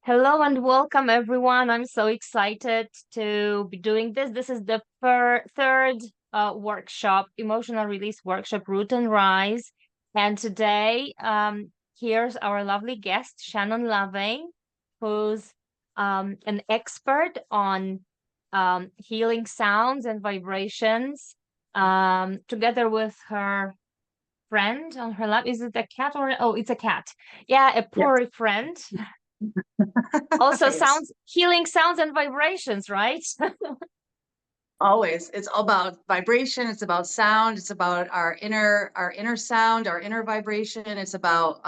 Hello and welcome, everyone. I'm so excited to be doing this. This is the third workshop, emotional release workshop, Root and Rise. And today, here's our lovely guest, Shannon Loving, who's an expert on healing sounds and vibrations, together with her friend on her lap. Is it a cat or oh, it's a cat. Yeah, a Yes. poor friend. Also Yes. sounds healing sounds and vibrations, right? Always. It's all about vibration. It's about sound. It's about our inner sound, our inner vibration. It's about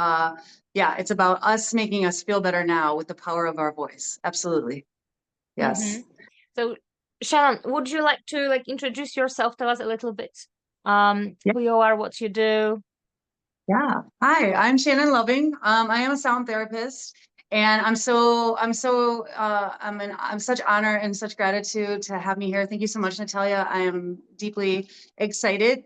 it's about us making us feel better now with the power of our voice. Absolutely. Hmm. Yes. So, Shannon, would you like to introduce yourself? Tell us a little bit Yeah. who you are, what you do. Yeah. Hi, I'm Shannon Loving. I am a sound therapist, and I'm such honor and such gratitude to have me here. Thank you so much, Natalia. I am deeply excited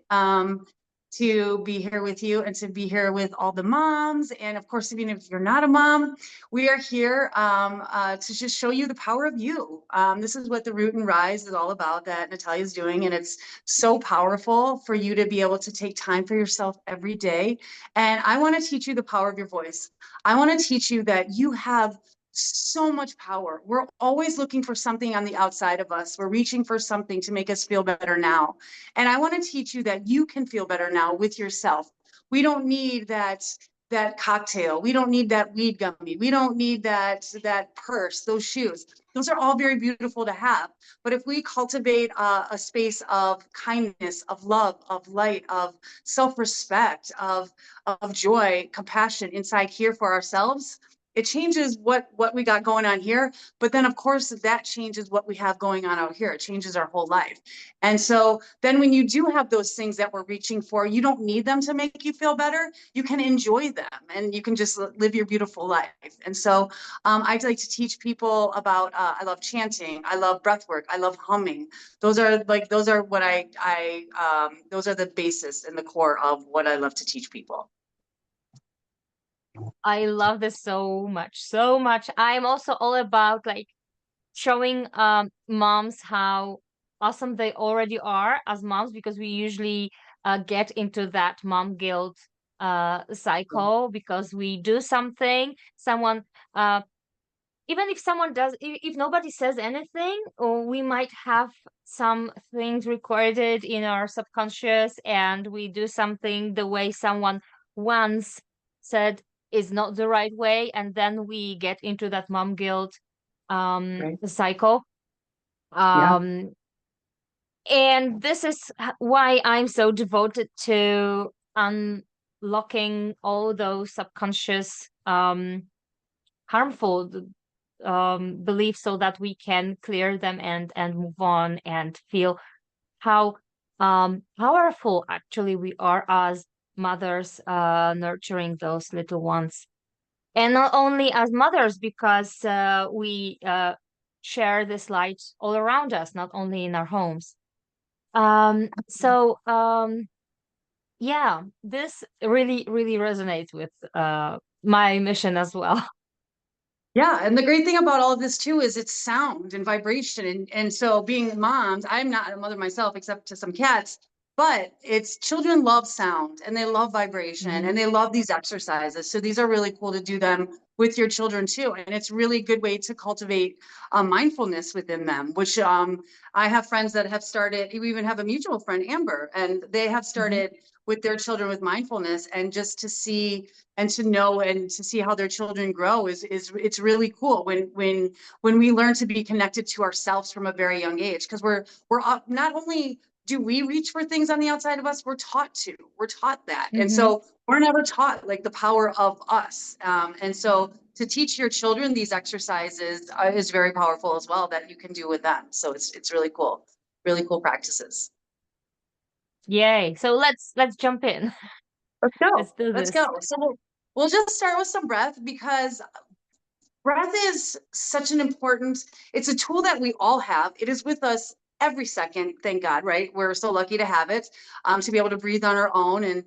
to be here with you and to be here with all the moms. And of course, even if you're not a mom, we are here to just show you the power of you. This is what the Root and Rise is all about that Natalia is doing, and it's so powerful for you to be able to take time for yourself every day. And I want to teach you the power of your voice. I want to teach you that you have so much power. We're always looking for something on the outside of us. We're reaching for something to make us feel better now. And I want to teach you that you can feel better now with yourself. We don't need that cocktail. We don't need that weed gummy. We don't need that purse, those shoes. Those are all very beautiful to have. But if we cultivate a space of kindness, of love, of light, of self-respect, of joy, compassion inside here for ourselves, it changes what we got going on here. But then of course that changes what we have going on out here. It changes our whole life. And so then when you do have those things that we're reaching for, you don't need them to make you feel better. You can enjoy them and you can just live your beautiful life. And so I'd like to teach people about I love chanting, I love breath work, I love humming. Those are what those are the basis and the core of what I love to teach people. I love this so much, so much. I'm also all about showing moms how awesome they already are as moms, because we usually get into that mom guilt cycle because we do something, someone even if someone does, if nobody says anything, or we might have some things recorded in our subconscious, and we do something the way someone once said is not the right way, and then we get into that mom guilt Right. cycle. Yeah. um and this is why I'm so devoted to unlocking all those subconscious harmful beliefs, so that we can clear them and move on and feel how powerful actually we are as mothers, nurturing those little ones. And not only as mothers, because we share this light all around us, not only in our homes. Yeah, this really really resonates with my mission as well. Yeah, and the great thing about all of this too is it's sound and vibration. And so being moms, I'm not a mother myself except to some cats, but it's children love sound and they love vibration and they love these exercises. So these are really cool to do them with your children too. And it's really a good way to cultivate mindfulness within them, which I have friends that have started, we even have a mutual friend, Amber, and they have Mhm. started with their children with mindfulness, and just to see and to know and to see how their children grow is it's really cool when we learn to be connected to ourselves from a very young age, because we're not only do we reach for things on the outside of us, we're taught that. And Mhm. so we're never taught like the power of us. And so to teach your children these exercises is very powerful as well, that you can do with them. So it's really cool practices. Yay. So let's jump in. Let's go. Let's do Let's go. this. So we'll just start with some breath, because breath is such an important, it's a tool that we all have. It is with us every second, thank God, right? We're so lucky to have it, to be able to breathe on our own.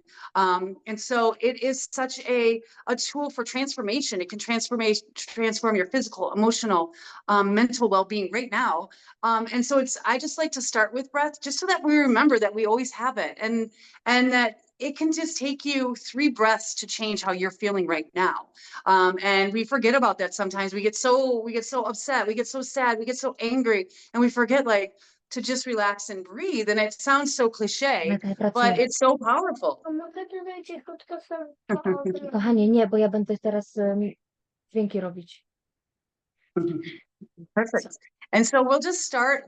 And so it is such a tool for transformation. It can transform your physical, emotional, mental well-being right now. And so I just like to start with breath just so that we remember that we always have it, and that it can just take you 3 breaths to change how you're feeling right now. And we forget about that sometimes. We get so upset, we get so sad, we get so angry, and we forget like to just relax and breathe. And it sounds so cliche, but it's so powerful. Kochanie, nie, bo ja będę teraz dźwięki robić. Perfect. And so we'll just start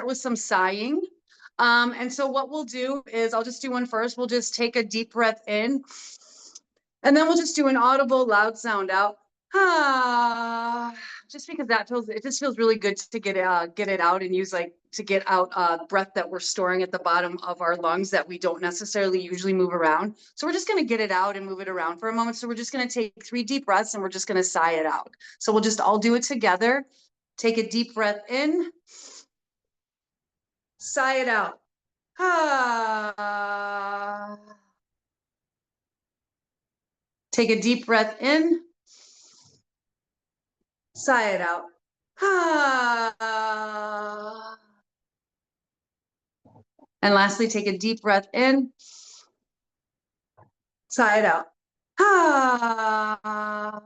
with some sighing. And so what we'll do is I'll just do one first. We'll just take a deep breath in, and then we'll just do an audible loud sound out. Ah, just because it just feels really good to get it out and use like to get out breath that we're storing at the bottom of our lungs that we don't necessarily usually move around. So we're just going to get it out and move it around for a moment. So we're just going to take 3 deep breaths and we're just going to sigh it out. So we'll just all do it together. Take a deep breath in, sigh it out. Ah. Take a deep breath in, sigh it out. Ah. And lastly, take a deep breath in, sigh it out. Ah.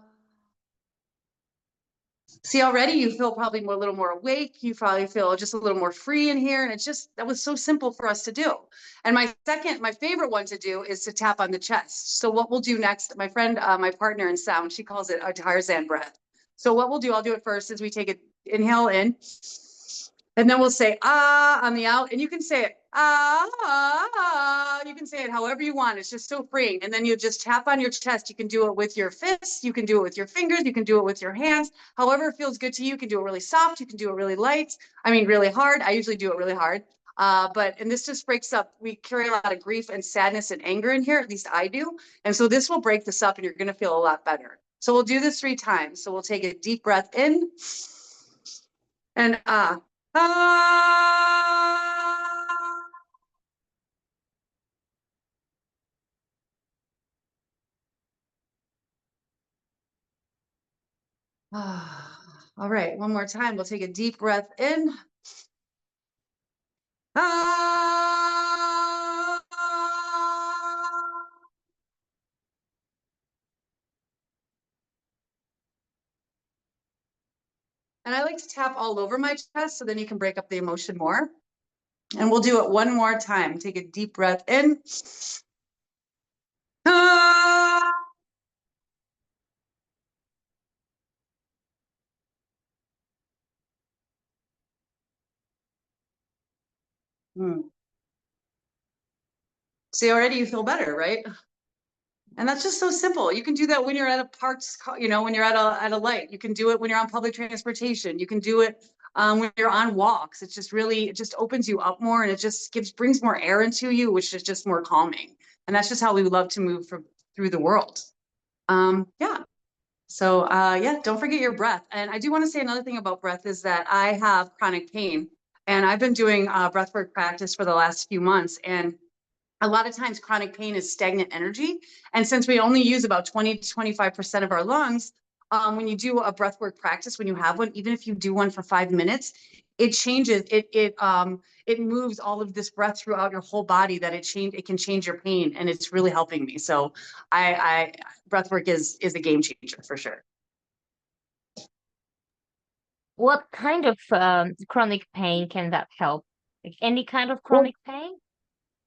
See, already you feel probably a little more awake. You probably feel just a little more free in here. And that was so simple for us to do. And my favorite one to do is to tap on the chest. So what we'll do next, my friend, my partner in sound, she calls it a Tarzan breath. So what we'll do, I'll do it first, is we take an inhale in, and then we'll say ah on the out, and you can say it ah, you can say it however you want. It's just so freeing. And then you just tap on your chest. You can do it with your fists, you can do it with your fingers, you can do it with your hands, however it feels good to you. You can do it really soft, you can do it really light, really hard. I usually do it really hard. And this just breaks up. We carry a lot of grief and sadness and anger in here, at least I do. And so this will break this up and you're going to feel a lot better. So we'll do this 3 times. So we'll take a deep breath in and ah. All right, one more time. We'll take a deep breath in. And I like to tap all over my chest so then you can break up the emotion more. And we'll do it one more time. Take a deep breath in. See, already you feel better, right? And that's just so simple. You can do that when you're at a park's, when you're at a light. You can do it when you're on public transportation. You can do it when you're on walks. It just opens you up more, and it just brings more air into you, which is just more calming. And that's just how we love to move through the world. Yeah. So yeah, don't forget your breath. And I do want to say another thing about breath is that I have chronic pain, and I've been doing breathwork practice for the last few months. And a lot of times chronic pain is stagnant energy. And since we only use about 20 to 25% of our lungs, when you do a breathwork practice, when you have one, even if you do one for 5 minutes, it changes, it moves all of this breath throughout your whole body, that it can change your pain. And it's really helping me. So breathwork is a game changer for sure. What kind of chronic pain can that help? Like any kind of Well, chronic pain?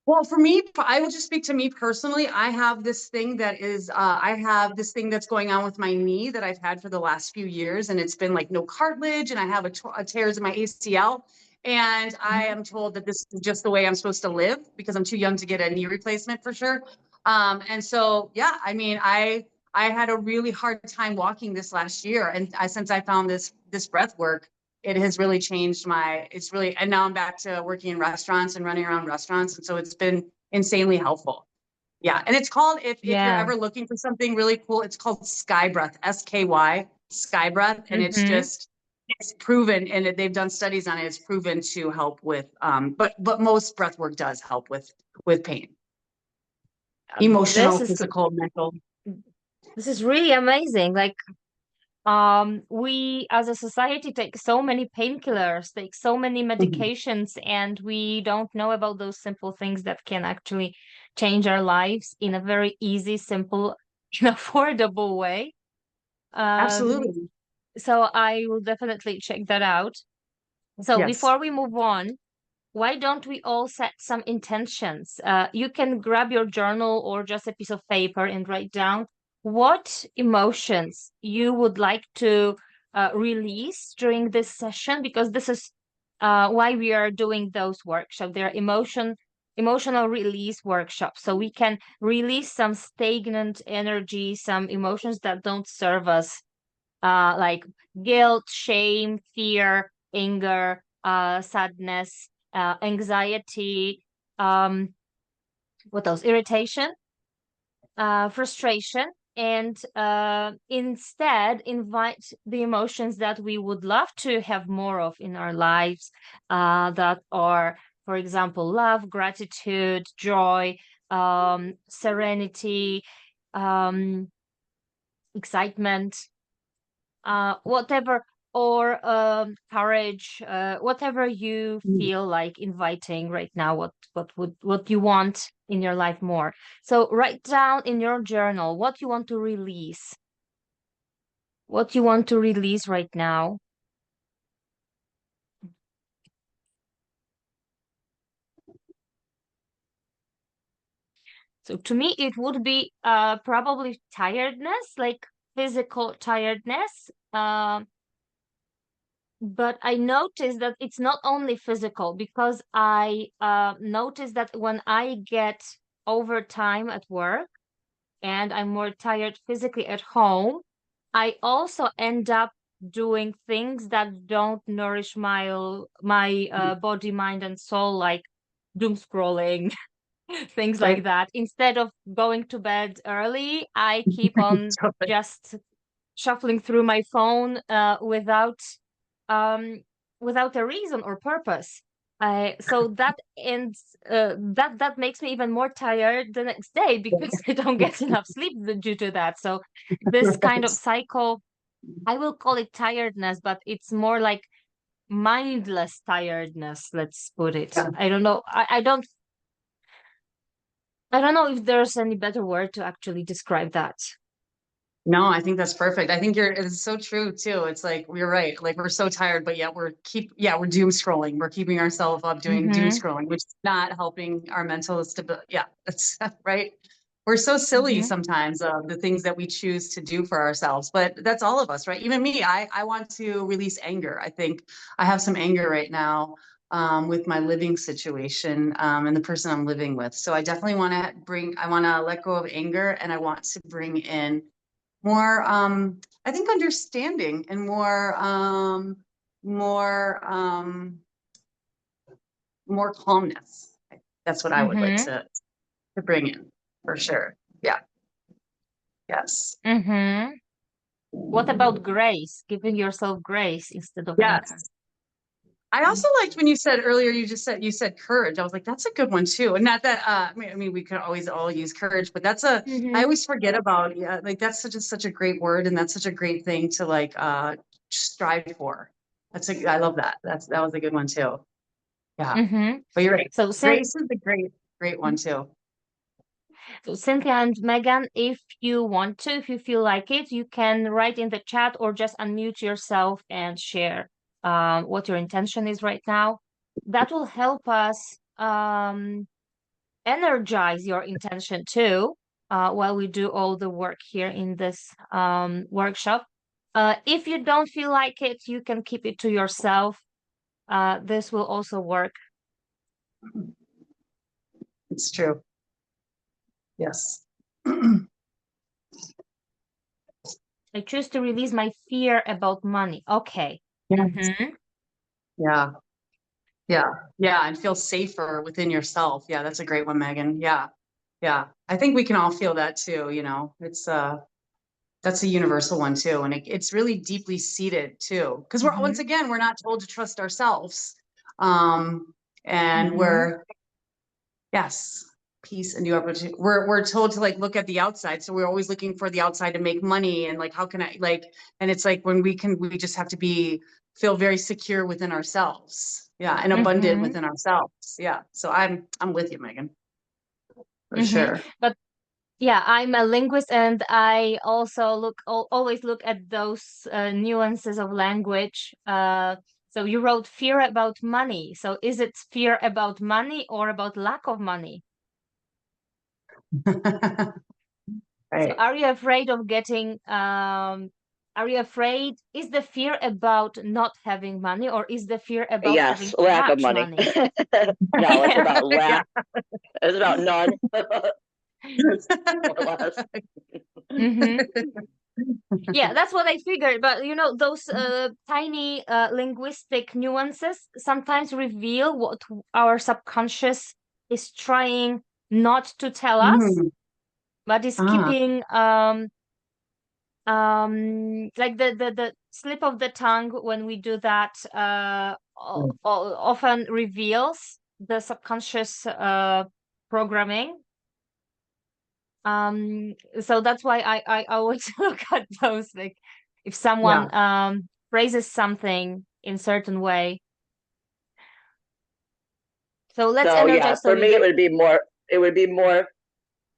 Well, for me, I will just speak to me personally. I have this thing that's going on with my knee that I've had for the last few years, and it's been like no cartilage, and I have a tears in my ACL. And I am told that this is just the way I'm supposed to live because I'm too young to get a knee replacement for sure. And so, yeah, I had a really hard time walking this last year, and since I found this breath work, it has really changed and now I'm back to working in restaurants and running around restaurants. And so it's been insanely helpful. Yeah. And it's called, if you're ever looking for something really cool, it's called Sky Breath, SKY, Sky Breath. And it's just, it's proven, and they've done studies on it. It's proven to help with, but most breath work does help with pain, This emotional, is physical, mental. this is really amazing. Like, we as a society take so many painkillers, take so many Mhm. medications, and we don't know about those simple things that can actually change our lives in a very easy, simple, and affordable way. Um, Absolutely. so I will definitely check that out. So Yes. before we move on, why don't we all set some intentions? You can grab your journal or just a piece of paper and write down what emotions you would like to release during this session, because this is why we are doing those workshops. They're emotional release workshops, so we can release some stagnant energy, some emotions that don't serve us, like guilt, shame, fear, anger, sadness, anxiety, um, what else? Irritation, frustration, and instead invite the emotions that we would love to have more of in our lives, that are, for example, love, gratitude, joy, serenity, um, excitement, whatever, or courage, whatever you Mm. feel like inviting right now, what you want in your life more. So write down in your journal what you want to release, what you want to release right now. So to me, it would be probably tiredness, like physical tiredness. But I noticed that it's not only physical, because I noticed that when I get overtime at work and I'm more tired physically at home, I also end up doing things that don't nourish my body, mind, and soul, like doom scrolling, things like Right. that. Instead of going to bed early, I keep on Totally. just shuffling through my phone um without a reason or purpose. So that ends that makes me even more tired the next day because I don't get enough sleep due to that. So this kind of Right. cycle, I will call it tiredness, but it's more like mindless tiredness, let's put it. Yeah. I don't know. I don't know if there's any better word to actually describe that. No, I think that's perfect. I think it's so true too. It's like we're right. Like we're so tired, but yet we're doom scrolling. We're keeping ourselves up doing doom Mm-hmm. scrolling, which is not helping our mental stability. Yeah, that's right. We're so silly Mm-hmm. sometimes of the things that we choose to do for ourselves, but that's all of us, right? Even me, I want to release anger. I think I have some anger right now with my living situation and the person I'm living with. So I definitely I want to let go of anger, and I want to bring in more I think understanding and more more calmness. That's what I would like Mm-hmm. to bring in for sure. Yeah. Yes. Mm-hmm. What about grace? Giving yourself grace instead of anger. Yes. I also liked when you said earlier, you said courage. I was like, that's a good one too. And not that I mean we could always all use courage, but I Mm-hmm. always forget about, yeah, like that's such a great word, and that's such a great thing to like strive for. I love that. That was a good one too. Yeah. Mm-hmm. But you're right. So, Cyn- Grace is a great one too. so Cynthia and Megan, if you want to, if you feel like it, you can write in the chat or just unmute yourself and share what your intention is right now. That will help us energize your intention too, while we do all the work here in this workshop. If you don't feel like it, you can keep it to yourself. This will also work. It's true. Yes. I choose to release my fear about money. Okay. Yes. Mm-hmm. Yeah. Yeah. Yeah. And feel safer within yourself. Yeah, that's a great one, Megan. Yeah. Yeah. I think we can all feel that too, you know. It's That's a universal one too. And it's really deeply seated too. Because once again, we're not told to trust ourselves. And we're, yes, peace and new opportunity. We're told to like look at the outside. So we're always looking for the outside to make money. And like, how can I like, and it's like when we just have to feel very secure within ourselves. Yeah. And abundant within ourselves. Yeah. So I'm with you, Megan. For sure. But yeah, I'm a linguist, and I also always look at those nuances of language. So you wrote fear about money. So is it fear about money or about lack of money? Right. So are you afraid of getting, are you afraid, is the fear about not having money, or is the fear about having too lack of much money. money? No, it's about lack. It's about none. Yeah, that's what I figured. But you know, those tiny linguistic nuances sometimes reveal what our subconscious is trying not to tell us, but is keeping like the slip of the tongue when we do that often reveals the subconscious programming. So that's why I always look at those, like if someone phrases something in certain way. So let's energize. For me, it would be more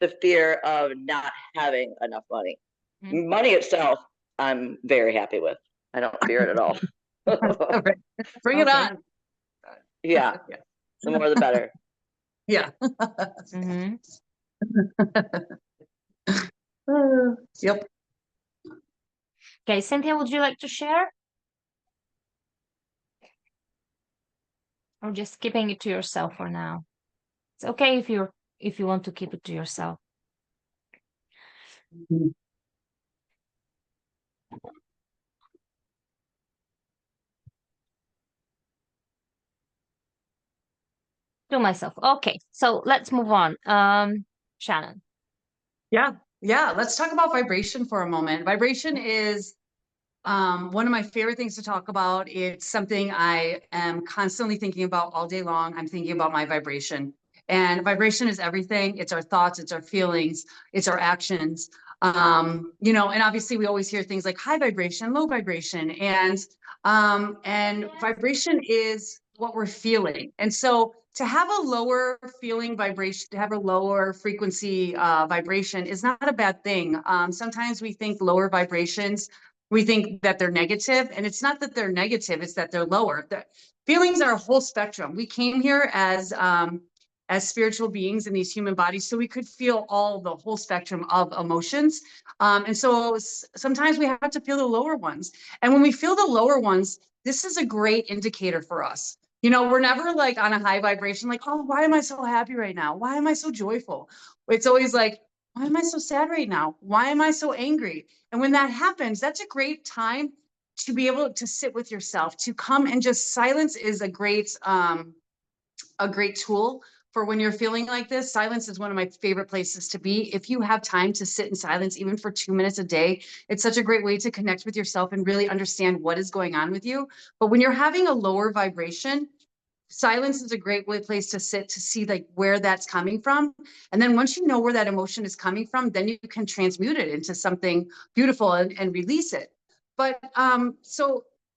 the fear of not having enough money. Money itself, I'm very happy with. I don't fear it at all. Bring it on. Yeah. The more the better. Yeah. Yep. Okay, Cynthia, would you like to share? Or just keeping it to yourself for now? It's okay if you want to keep it to yourself. To myself. Okay, so let's move on. Shannon. Yeah. Let's talk about vibration for a moment. Vibration is one of my favorite things to talk about. It's something I am constantly thinking about all day long. I'm thinking about my vibration. And vibration is everything. It's our thoughts, it's our feelings, it's our actions. And obviously we always hear things like high vibration, low vibration, and vibration is what we're feeling. And so to have a lower feeling vibration, to have a lower frequency vibration is not a bad thing. Sometimes we think lower vibrations, we think that they're negative, and it's not that they're negative, it's that they're lower. The feelings are a whole spectrum. We came here as spiritual beings in these human bodies, so we could feel the whole spectrum of emotions. And so sometimes we have to feel the lower ones. And when we feel the lower ones, this is a great indicator for us. We're never like on a high vibration, like, oh, why am I so happy right now? Why am I so joyful? It's always like, why am I so sad right now? Why am I so angry? And when that happens, that's a great time to be able to sit with yourself, to come and just silence is a great tool for when you're feeling like this. Silence is one of my favorite places to be. If you have time to sit in silence, even for 2 minutes a day, it's such a great way to connect with yourself and really understand what is going on with you. But when you're having a lower vibration, silence is a great place to sit, to see like where that's coming from. And then once you know where that emotion is coming from, then you can transmute it into something beautiful and release it. But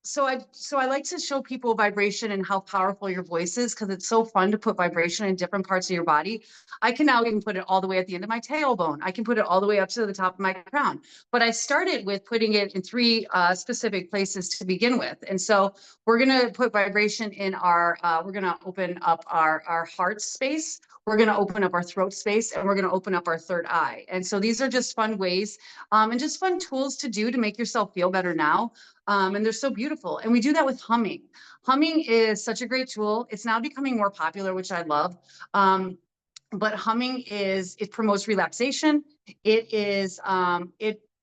so I like to show people vibration and how powerful your voice is, because it's so fun to put vibration in different parts of your body. I can now even put it all the way at the end of my tailbone. I can put it all the way up to the top of my crown. But I started with putting it in 3 specific places to begin with. And so we're going to put vibration in we're going to open up our heart space. We're going to open up our throat space, and we're going to open up our third eye. And so these are just fun ways and just fun tools to do to make yourself feel better now. And they're so beautiful. And we do that with humming. Humming is such a great tool. It's now becoming more popular, which I love. But humming it promotes relaxation. It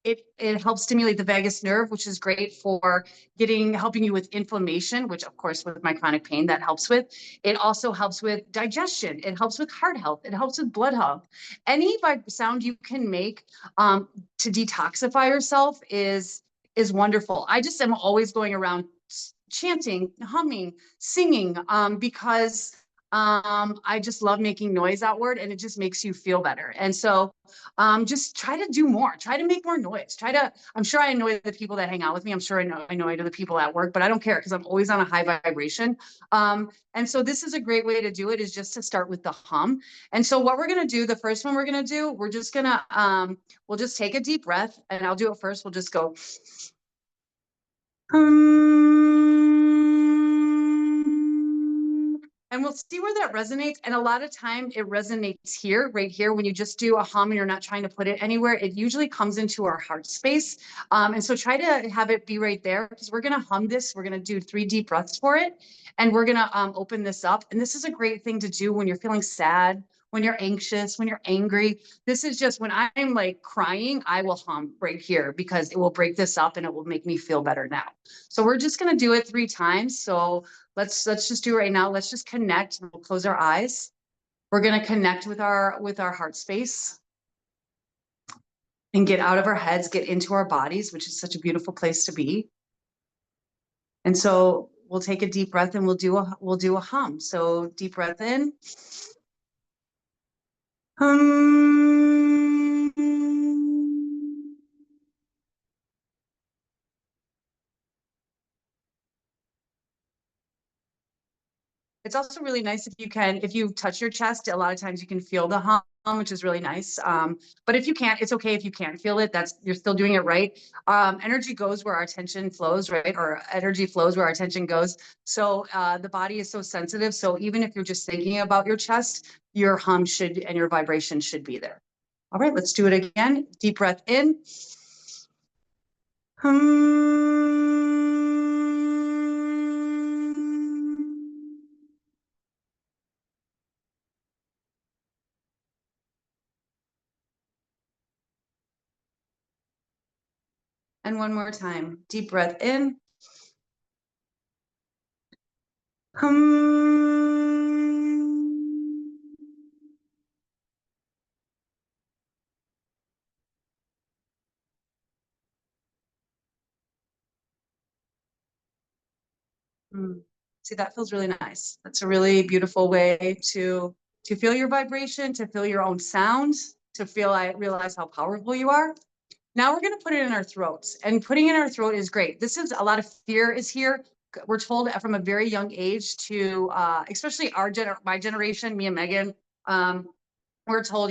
it helps stimulate the vagus nerve, which is great for helping you with inflammation, which of course with my chronic pain that helps with. It also helps with digestion. It helps with heart health. It helps with blood health. Any sound you can make to detoxify yourself is wonderful. I just am always going around chanting, humming, singing, because I just love making noise outward, and it just makes you feel better. And so just try to do more, try to make more noise, I'm sure I annoy the people that hang out with me. I'm sure I annoy the people at work, but I don't care because I'm always on a high vibration. And so this is a great way to do it, is just to start with the hum. And so what we're going to do, the first one we're going to do, we're just going to, we'll just take a deep breath, and I'll do it first. We'll just go. And we'll see where that resonates. And a lot of time it resonates here, right here, when you just do a hum and you're not trying to put it anywhere. It usually comes into our heart space. And so try to have it be right there, because we're going to hum this. We're going to do 3 deep breaths for it. And we're going to open this up. And this is a great thing to do when you're feeling sad, when you're anxious, when you're angry. This is just when I'm like crying, I will hum right here, because it will break this up and it will make me feel better now. So we're just going to do it 3 times. So let's just do it right now. Let's just connect. We'll close our eyes. We're going to connect with our heart space and get out of our heads, get into our bodies, which is such a beautiful place to be. And so we'll take a deep breath and we'll do a hum. So deep breath in. It's also really nice if you touch your chest, a lot of times you can feel the hum, which is really nice. But if you can't, it's okay if you can't feel it. You're still doing it right. Energy goes where our attention flows, right? Or energy flows where our attention goes. So the body is so sensitive. So even if you're just thinking about your chest, your hum and your vibration should be there. All right, let's do it again. Deep breath in. And one more time. Deep breath in. See, that feels really nice. That's a really beautiful way to feel your vibration, to feel your own sound, to realize how powerful you are. Now we're going to put it in our throats, and putting it in our throat is great. This is a lot of fear is here. We're told from a very young age to, especially my generation, me and Megan, we're told,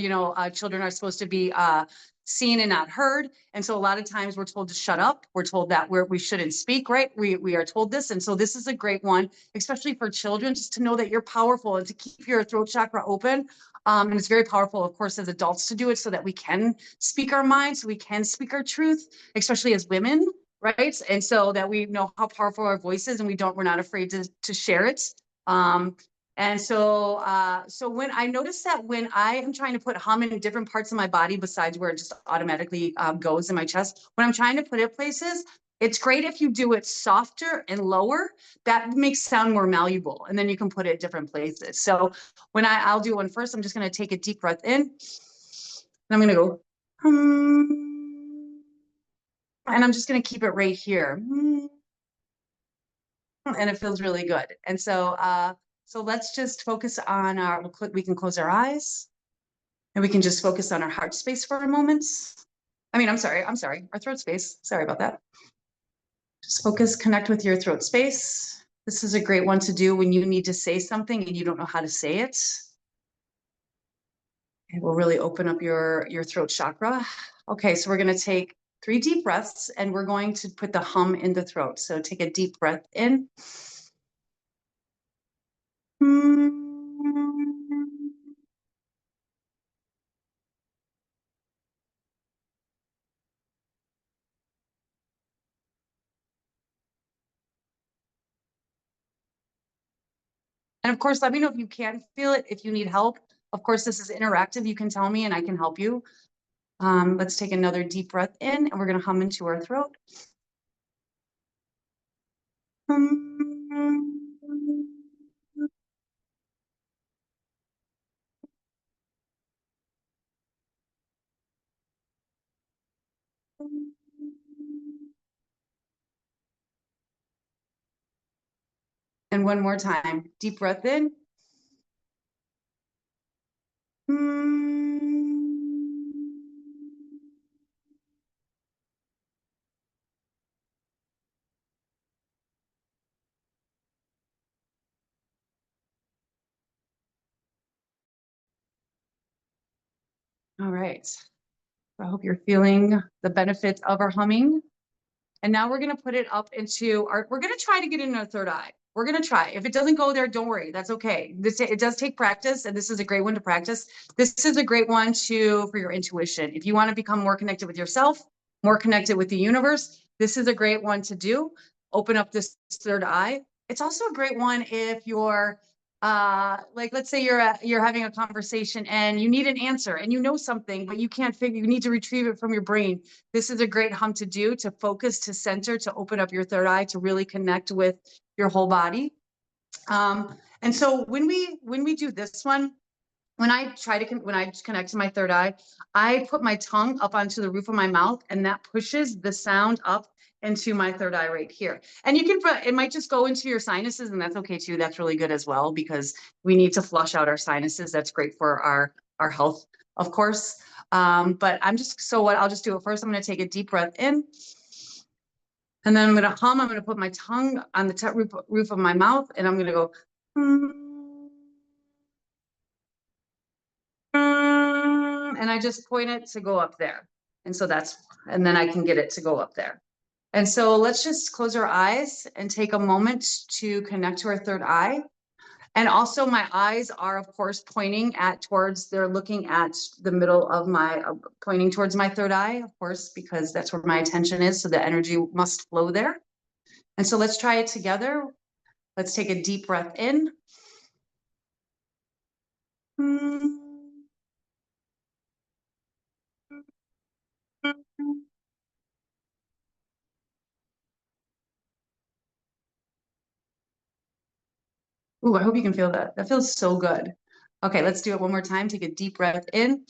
children are supposed to be seen and not heard. And so a lot of times we're told to shut up. We're told that we shouldn't speak, right? We are told this. And so this is a great one, especially for children, just to know that you're powerful and to keep your throat chakra open. And it's very powerful, of course, as adults to do it, so that we can speak our minds, so we can speak our truth, especially as women, right? And so that we know how powerful our voice is, and we're not afraid to share it. And so, when I notice that when I am trying to put hum in different parts of my body, besides where it just automatically goes in my chest, when I'm trying to put it places, it's great if you do it softer and lower. That makes sound more malleable, and then you can put it different places. So when I'll do one first, I'm just going to take a deep breath in, and I'm going to go, and I'm just going to keep it right here. And it feels really good. And so, so let's just focus on we can close our eyes, and we can just focus on our heart space for a moment. I'm sorry, our throat space. Sorry about that. Just connect with your throat space. This is a great one to do when you need to say something and you don't know how to say it. It will really open up your throat chakra. Okay, so we're going to take 3 deep breaths, and we're going to put the hum in the throat. So take a deep breath in. And of course, let me know if you can feel it, if you need help. Of course, this is interactive. You can tell me and I can help you. Let's take another deep breath in, and we're going to hum into our throat. And one more time, deep breath in. All right. I hope you're feeling the benefits of our humming. And now we're going to put it up into our, we're going to try to get in our third eye. We're going to try. If it doesn't go there, don't worry. That's okay. It does take practice, and this is a great one to practice. This is a great one for your intuition. If you want to become more connected with yourself, more connected with the universe, this is a great one to do. Open up this third eye. It's also a great one if you're like, let's say you're having a conversation and you need an answer and you know something, but you can't figure, you need to retrieve it from your brain. This is a great hum to do, to focus, to center, to open up your third eye, to really connect with your whole body. And so when we do this one, when I connect to my third eye, I put my tongue up onto the roof of my mouth, and that pushes the sound up into my third eye right here. And you can, it might just go into your sinuses, and that's okay too. That's really good as well, because we need to flush out our sinuses. That's great for our health, of course. But I'll just do it first. I'm going to take a deep breath in. And then I'm going to hum. I'm going to put my tongue on the roof of my mouth, and I'm going to go. And I just point it to go up there. And so and then I can get it to go up there. And so let's just close our eyes and take a moment to connect to our third eye. And also my eyes are, of course, they're looking at the middle of pointing towards my third eye, of course, because that's where my attention is. So the energy must flow there. And so let's try it together. Let's take a deep breath in. Ooh, I hope you can feel that. That feels so good. Okay, let's do it one more time. Take a deep breath in.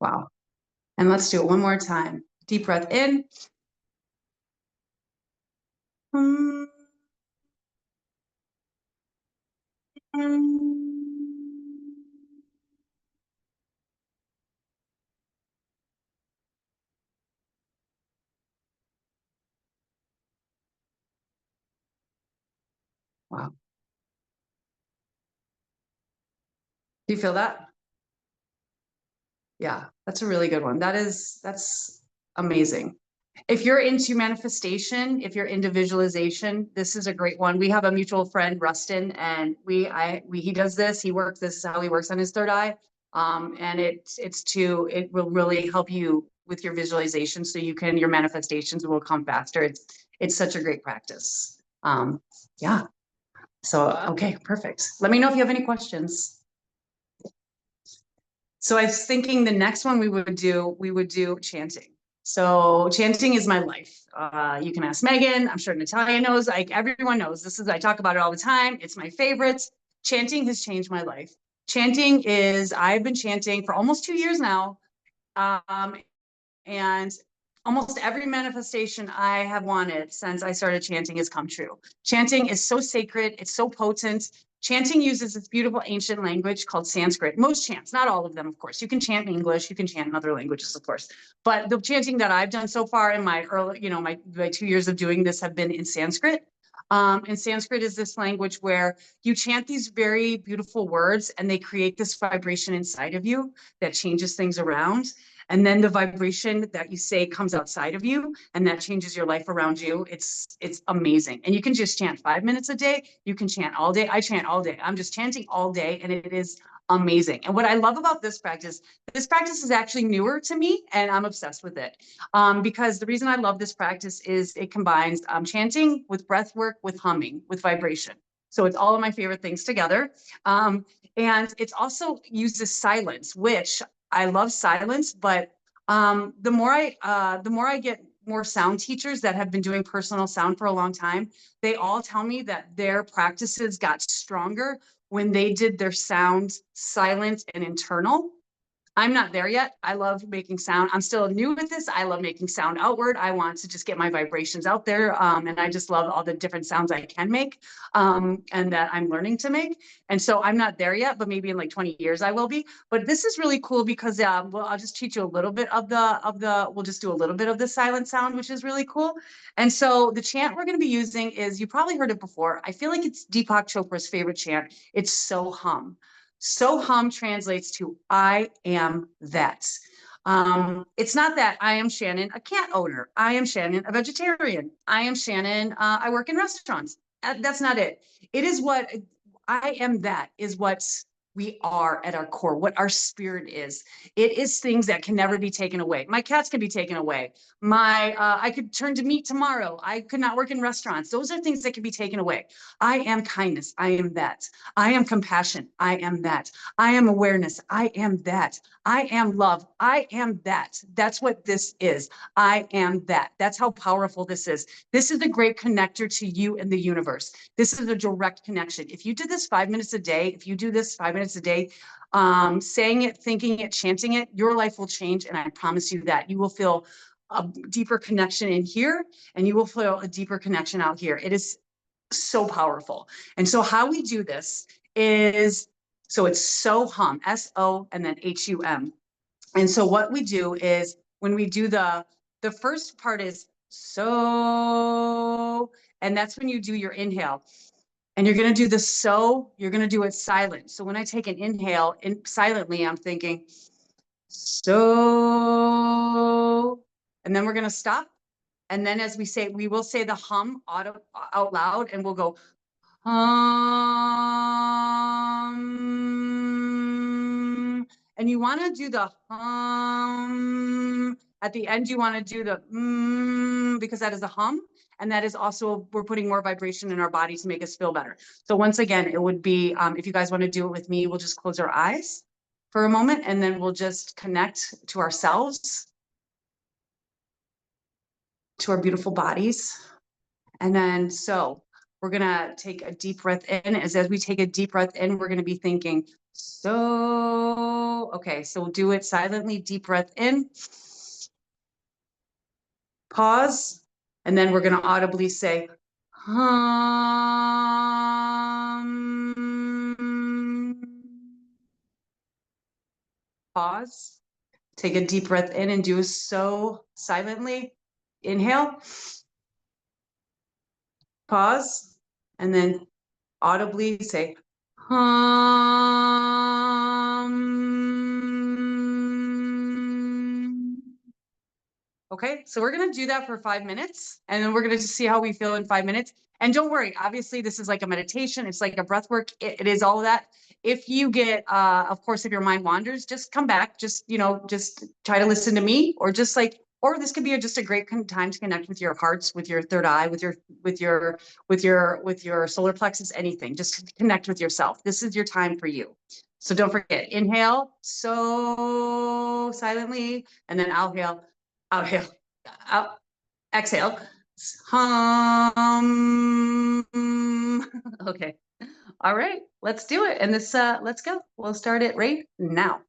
Wow. And let's do it one more time. Deep breath in. Wow. Do you feel that? Yeah, that's a really good one. That's amazing. If you're into manifestation, if you're into visualization, this is a great one. We have a mutual friend, Rustin, and he does this. This is how he works on his third eye. And it will really help you with your visualization, so your manifestations will come faster. It's such a great practice. Yeah. So, okay, perfect. Let me know if you have any questions. So I was thinking the next one we would do chanting. So chanting is my life. You can ask Megan. I'm sure Natalia knows. Like, everyone knows. I talk about it all the time. It's my favorite. Chanting has changed my life. I've been chanting for almost 2 years now. And almost every manifestation I have wanted since I started chanting has come true. Chanting is so sacred. It's so potent. Chanting uses this beautiful ancient language called Sanskrit. Most chants, not all of them, of course. You can chant in English, you can chant in other languages, of course. But the chanting that I've done so far in my 2 years of doing this have been in Sanskrit. And Sanskrit is this language where you chant these very beautiful words, and they create this vibration inside of you that changes things around. And then the vibration that you say comes outside of you, and that changes your life around you. It's amazing. And you can just chant 5 minutes a day. You can chant all day. I chant all day. I'm just chanting all day, and it is amazing. And what I love about this practice is actually newer to me, and I'm obsessed with it. Because the reason I love this practice is it combines chanting with breath work, with humming, with vibration. So it's all of my favorite things together. And it's also uses silence, which I love silence, but the more I get more sound teachers that have been doing personal sound for a long time, they all tell me that their practices got stronger when they did their sound silent and internal. I'm not there yet. I love making sound. I'm still new with this. I love making sound outward. I want to just get my vibrations out there. And I just love all the different sounds I can make and that I'm learning to make. And so I'm not there yet, but maybe in like 20 years I will be. But this is really cool because well, I'll just teach you a little bit we'll just do a little bit of the silent sound, which is really cool. And so the chant we're going to be using is, you probably heard it before. I feel like it's Deepak Chopra's favorite chant. It's So Hum. So Hum translates to I am that. It's not that I am Shannon, a cat owner. I am Shannon, a vegetarian. I am Shannon, I work in restaurants. That's not it. It is what I am, that is what we are at our core, what our spirit is. It is things that can never be taken away. My cats can be taken away. I could turn to meat tomorrow. I could not work in restaurants. Those are things that can be taken away. I am kindness. I am that. I am compassion. I am that. I am awareness. I am that. I am love. I am that. That's what this is. I am that. That's how powerful this is. This is the great connector to you and the universe. This is a direct connection. If you did this 5 minutes a day, if you do this 5 minutes a day, saying it, thinking it, chanting it, your life will change. And I promise you that you will feel a deeper connection in here, and you will feel a deeper connection out here. It is so powerful. And so how we do this is, so it's So Hum, S-O, and then H-U-M. And so what we do is, when we do the first part is so, and that's when you do your inhale. And you're going to do the so, you're going to do it silent. So when I take an inhale silently, I'm thinking so, and then we're going to stop. And then as we say, we will say the hum out loud, and we'll go hum. And you want to do the hum. At the end, you want to do the because that is a hum. And that is also, we're putting more vibration in our body to make us feel better. So once again, it would be, if you guys want to do it with me, we'll just close our eyes for a moment, and then we'll just connect to ourselves, to our beautiful bodies. And then, so we're going to take a deep breath in. As we take a deep breath in, we're going to be thinking, so, okay, so we'll do it silently. Deep breath in, pause, and then we're going to audibly say, hum. Pause, take a deep breath in and do so silently. Inhale, pause, and then audibly say, hum. Okay, so we're going to do that for 5 minutes, and then we're going to just see how we feel in 5 minutes. And don't worry, obviously this is like a meditation. It's like a breath work. It is all of that. If you get, of course, if your mind wanders, just come back. Just, just try to listen to me, or just like, or this could be just a great time to connect with your hearts, with your third eye, with your solar plexus, anything. Just connect with yourself. This is your time for you. So don't forget, inhale, so silently, and then exhale, out, exhale, hum. Okay. All right, let's do it. And this, let's go. We'll start it right now.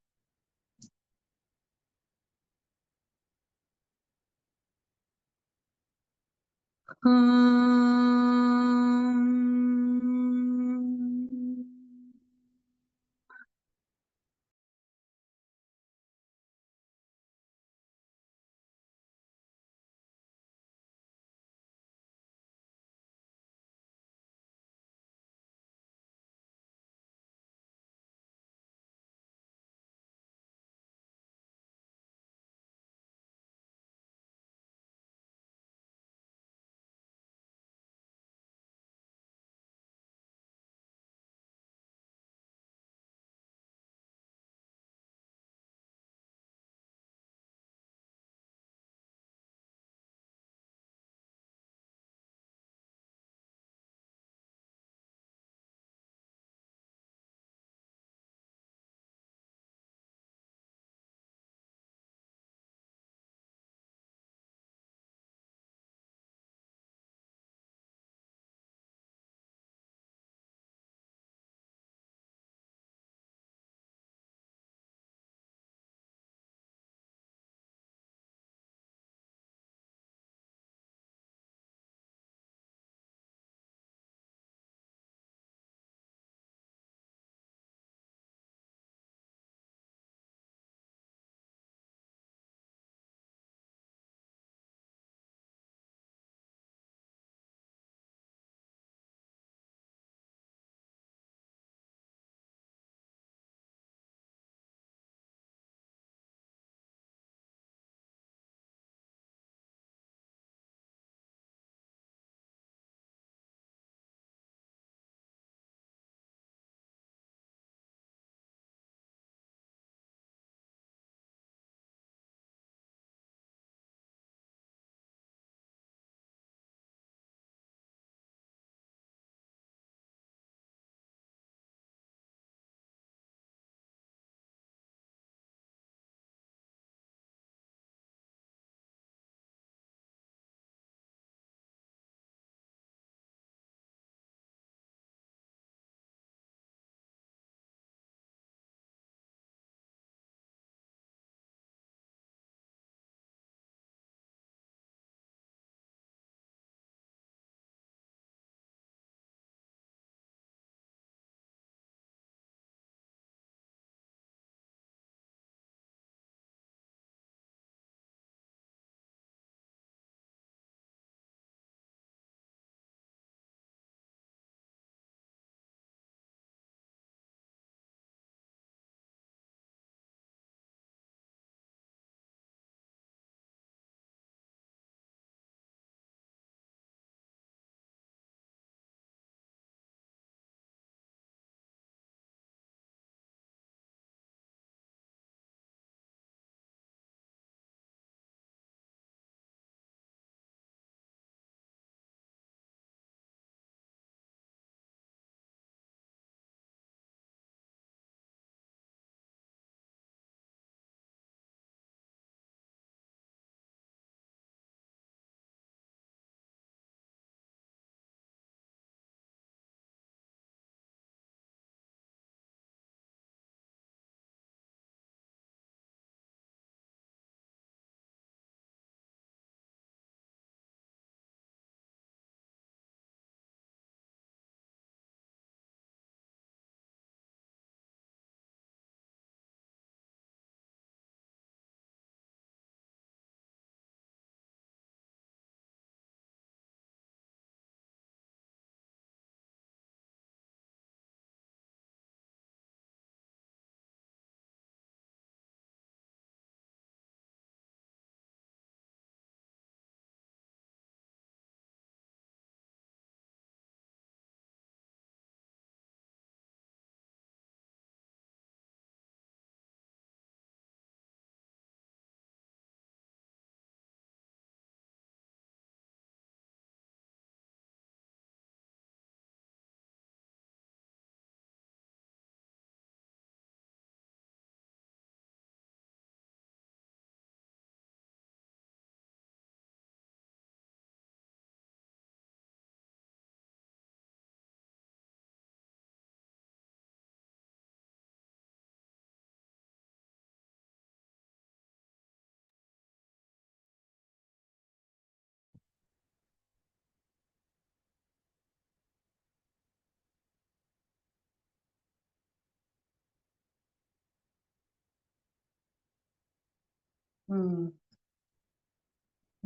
Mm.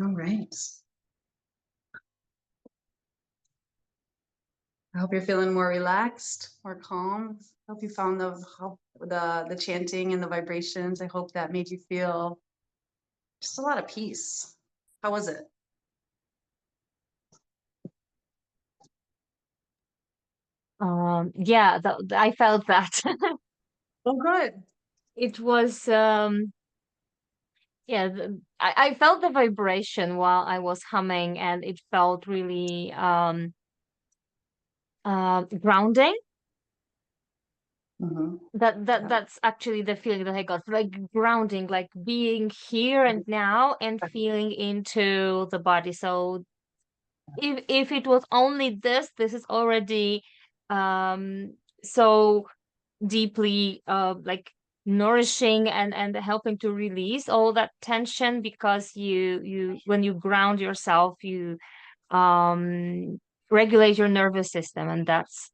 All right. I hope you're feeling more relaxed, more calm. I hope you found the chanting and the vibrations. I hope that made you feel just a lot of peace. How was it? Yeah, I felt that. Oh, good. It was yeah, I felt the vibration while I was humming, and it felt really grounding. Mhm. Yeah. That's actually the feeling that I got, like grounding, like being here and now and feeling into the body. So if it was only this is already so deeply like nourishing and helping to release all that tension, because you when you ground yourself, you regulate your nervous system, and that's,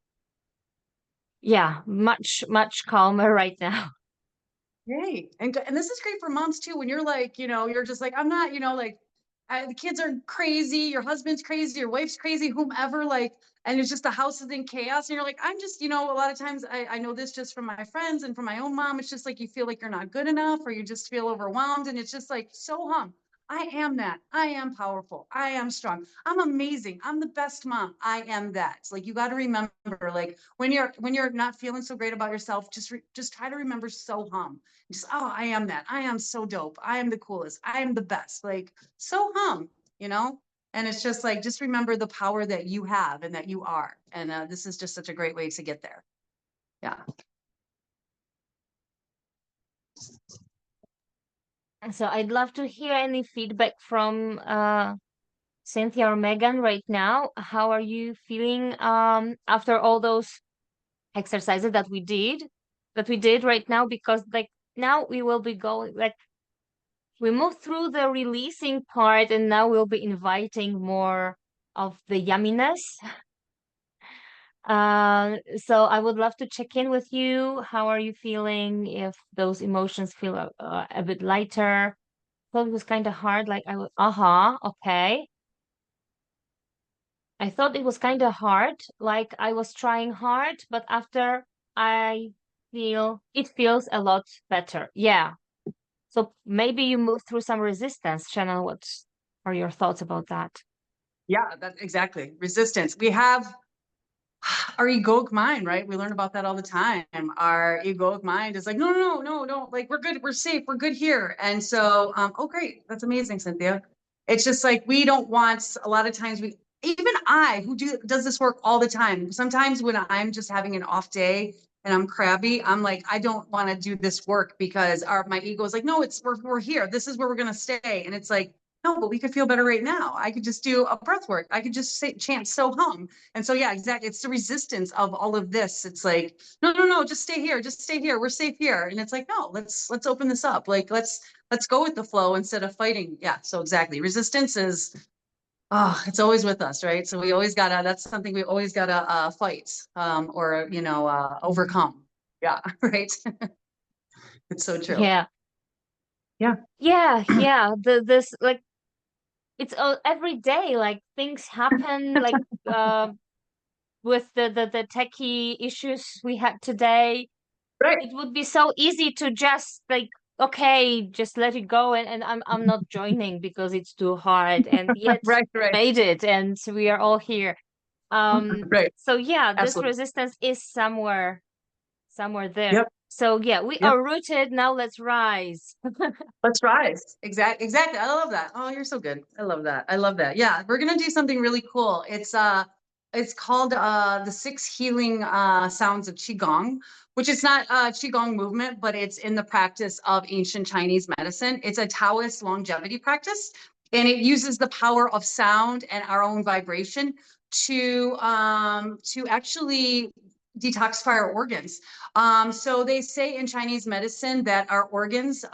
yeah, much calmer right now. Great. And this is great for moms too. When you're like, you're just like, I'm not, like the kids are crazy, your husband's crazy, your wife's crazy, whomever, like, and it's just the house is in chaos. And you're like, I'm just, a lot of times I know this just from my friends and from my own mom. It's just like you feel like you're not good enough, or you just feel overwhelmed. And it's just like, so I am that. I am powerful. I am strong. I'm amazing. I'm the best mom. I am that. It's like you got to remember, like when you're not feeling so great about yourself, just try to remember so just, oh, I am that. I am so dope. I am the coolest. I am the best. Like, so you know? And it's just like, just remember the power that you have and that you are. And this is just such a great way to get there. Yeah. So I'd love to hear any feedback from Cynthia or Megan right now. How are you feeling after all those exercises that we did right now? Because like now we will be going, like, we moved through the releasing part, and now we'll be inviting more of the yumminess. So I would love to check in with you. How are you feeling? If those emotions feel a bit lighter. Thought it was kind of hard. Like I was, okay. I thought it was kind of hard. Like I was trying hard, but after I it feels a lot better. Yeah. So maybe you moved through some resistance. Shannon, what are your thoughts about that? Yeah, that's exactly. Resistance. We have our egoic mind, right? We learn about that all the time. Our egoic mind is like, no, no, no, no, no, like we're good, we're safe, we're good here. And so, oh, great, that's amazing, Cynthia. It's just like we don't want. A lot of times, even I, who does this work all the time. Sometimes when I'm just having an off day and I'm crabby, I'm like, I don't want to do this work because my ego is like, no, we're here. This is where we're gonna stay. And it's like, no, but we could feel better right now. I could just do a breath work. I could just chant so hum. And so, yeah, exactly. It's the resistance of all of this. It's like, no, no, no, just stay here. Just stay here. We're safe here. And it's like, no, let's open this up. Like, let's go with the flow instead of fighting. Yeah. So exactly. Resistance is, it's always with us, right? So we always that's something we always gotta fight, or, overcome. Yeah. Right. It's so true. Yeah. Yeah. Yeah. This, like, it's every day, like things happen, like with the techie issues we had today. Right. It would be so easy to just like, okay, just let it go, and I'm not joining because it's too hard, and yet Right. Right. made it, and we are all here. Right. So yeah, this Absolutely. resistance is somewhere there. Yep. So yeah, we Yep. are rooted, now let's rise. Let's rise. Exactly. I love that. Oh, you're so good. I love that. I love that. Yeah, we're gonna do something really cool. It's called the six healing sounds of Qigong, which is not Qigong movement, but it's in the practice of ancient Chinese medicine. It's a Taoist longevity practice, and it uses the power of sound and our own vibration to actually detoxify our organs. So they say in Chinese medicine that our organs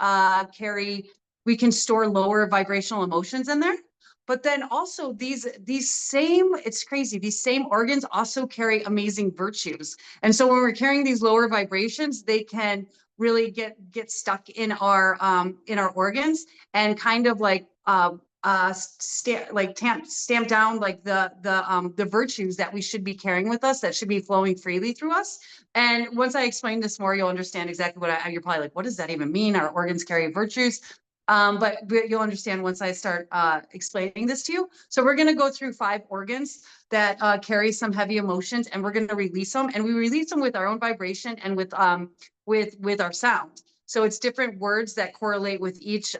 we can store lower vibrational emotions in there. But then also it's crazy, these same organs also carry amazing virtues. And so when we're carrying these lower vibrations, they can really get stuck in our organs and kind of like stamp down like the virtues that we should be carrying with us, that should be flowing freely through us. And once I explain this more, you'll understand exactly what you're probably like, what does that even mean? Our organs carry virtues. But you'll understand once I start explaining this to you. So we're going to go through 5 organs that carry some heavy emotions, and we're going to release them. And we release them with our own vibration and with our sound. So it's different words that correlate with each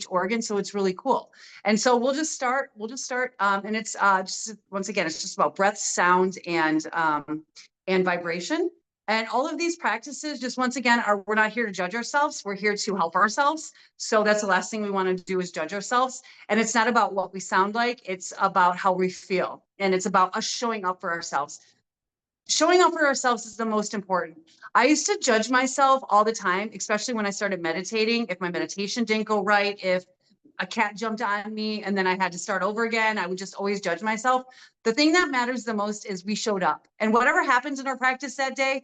organ. So it's really cool. And so we'll just start. And it's just once again, it's just about breath, sound, and vibration. And all of these practices, just once again, we're not here to judge ourselves. We're here to help ourselves. So that's the last thing we want to do is judge ourselves. And it's not about what we sound like. It's about how we feel. And it's about us showing up for ourselves. Showing up for ourselves is the most important. I used to judge myself all the time, especially when I started meditating. If my meditation didn't go right, if a cat jumped on me and then I had to start over again, I would just always judge myself. The thing that matters the most is we showed up, and whatever happens in our practice that day,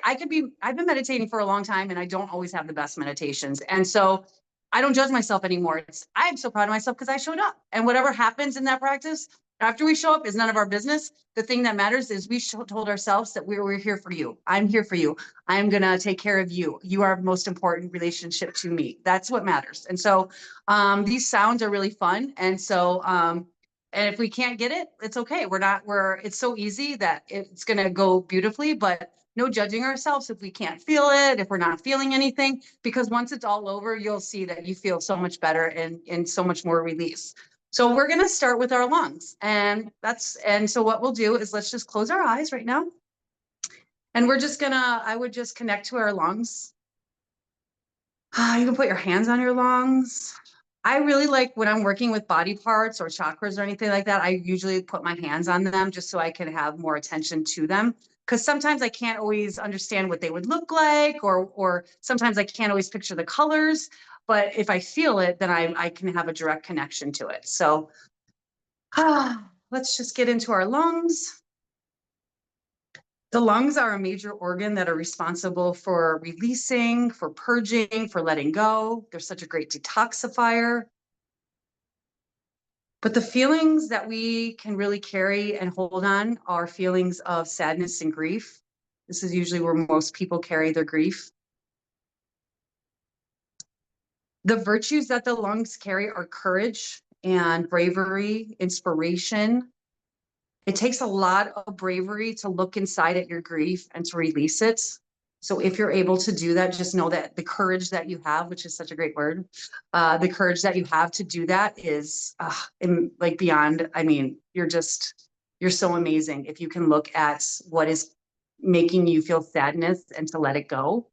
I've been meditating for a long time and I don't always have the best meditations. And so I don't judge myself anymore. I'm so proud of myself because I showed up, and whatever happens in that practice after we show up is none of our business. The thing that matters is we told ourselves that we're here for you. I'm here for you. I'm going to take care of you. You are the most important relationship to me. That's what matters. And so these sounds are really fun. And so, and if we can't get it, it's okay. It's so easy that it's going to go beautifully, but no judging ourselves if we can't feel it, if we're not feeling anything, because once it's all over, you'll see that you feel so much better and so much more release. So we're going to start with our lungs, and so what we'll do is let's just close our eyes right now. And I would just connect to our lungs. You can put your hands on your lungs. I really like when I'm working with body parts or chakras or anything like that, I usually put my hands on them just so I can have more attention to them. Because sometimes I can't always understand what they would look like, or sometimes I can't always picture the colors. But if I feel it, then I can have a direct connection to it. So let's just get into our lungs. The lungs are a major organ that are responsible for releasing, for purging, for letting go. They're such a great detoxifier. But the feelings that we can really carry and hold on are feelings of sadness and grief. This is usually where most people carry their grief. The virtues that the lungs carry are courage and bravery, inspiration. It takes a lot of bravery to look inside at your grief and to release it. So if you're able to do that, just know that the courage that you have, which is such a great word, the courage that you have to do that is like beyond, I mean, you're so amazing if you can look at what is making you feel sadness and to let it go.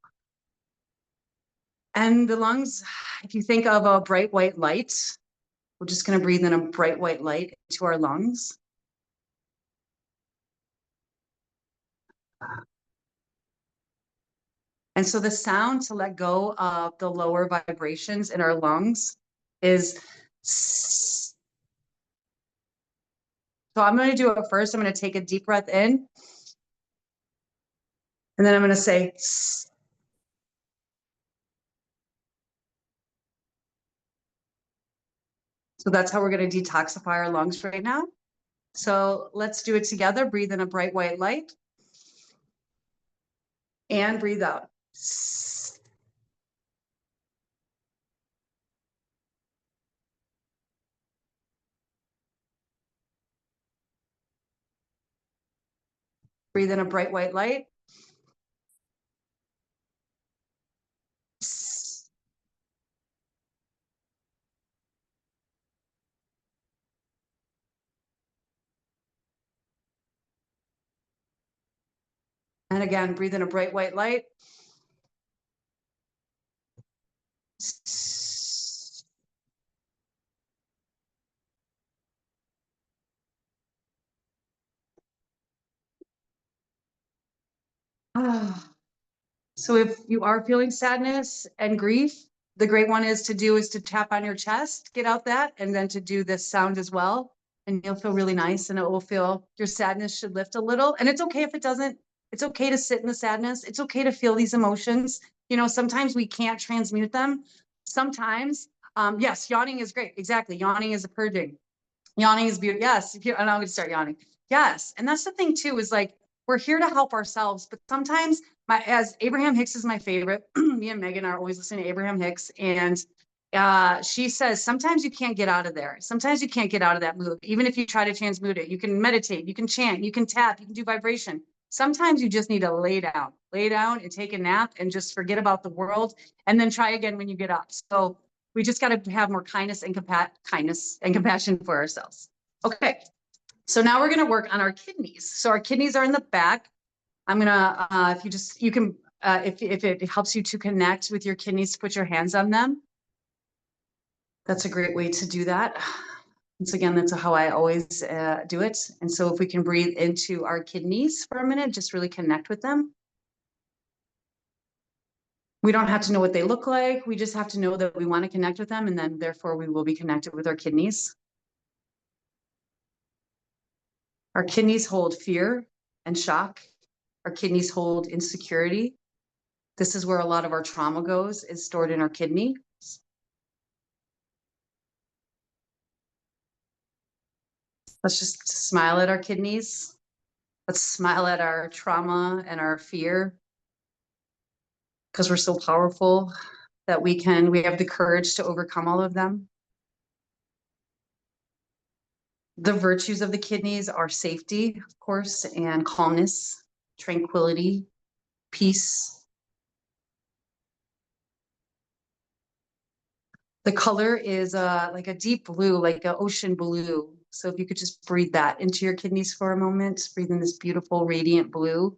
And the lungs, if you think of a bright white light, we're just going to breathe in a bright white light into our lungs. And so the sound to let go of the lower vibrations in our lungs is. So I'm going to do it first. I'm going to take a deep breath in. And then I'm going to say. So that's how we're going to detoxify our lungs right now. So let's do it together. Breathe in a bright white light. And breathe out. Breathe in a bright white light. And again, breathe in a bright white light. So if you are feeling sadness and grief, the great one is to tap on your chest, get out that, and then to do this sound as well. And you'll feel really nice, and it will feel, your sadness should lift a little. And it's okay if it doesn't. It's okay to sit in the sadness. It's okay to feel these emotions. You know, sometimes we can't transmute them. Sometimes, yes, yawning is great. Exactly. Yawning is a purging. Yawning is beautiful. Yes. And I'm going to start yawning. Yes. And that's the thing too, is like, we're here to help ourselves, but sometimes as Abraham Hicks is my favorite, me and Megan are always listening to Abraham Hicks. And she says, sometimes you can't get out of there. Sometimes you can't get out of that mood. Even if you try to transmute it, you can meditate, you can chant, you can tap, you can do vibration. Sometimes you just need to lay down and take a nap and just forget about the world and then try again when you get up. So we just got to have more kindness and compassion for ourselves. Okay. So now we're going to work on our kidneys. So our kidneys are in the back. I'm going to, if it helps you to connect with your kidneys, to put your hands on them. That's a great way to do that. Once again, that's how I always do it. And so if we can breathe into our kidneys for a minute, just really connect with them. We don't have to know what they look like. We just have to know that we want to connect with them. And then therefore we will be connected with our kidneys. Our kidneys hold fear and shock. Our kidneys hold insecurity. This is where a lot of our trauma goes, is stored in our kidney. Let's just smile at our kidneys. Let's smile at our trauma and our fear, because we're so powerful that we have the courage to overcome all of them. The virtues of the kidneys are safety, of course, and calmness, tranquility, peace. The color is like a deep blue, like an ocean blue. So if you could just breathe that into your kidneys for a moment, breathe in this beautiful, radiant blue.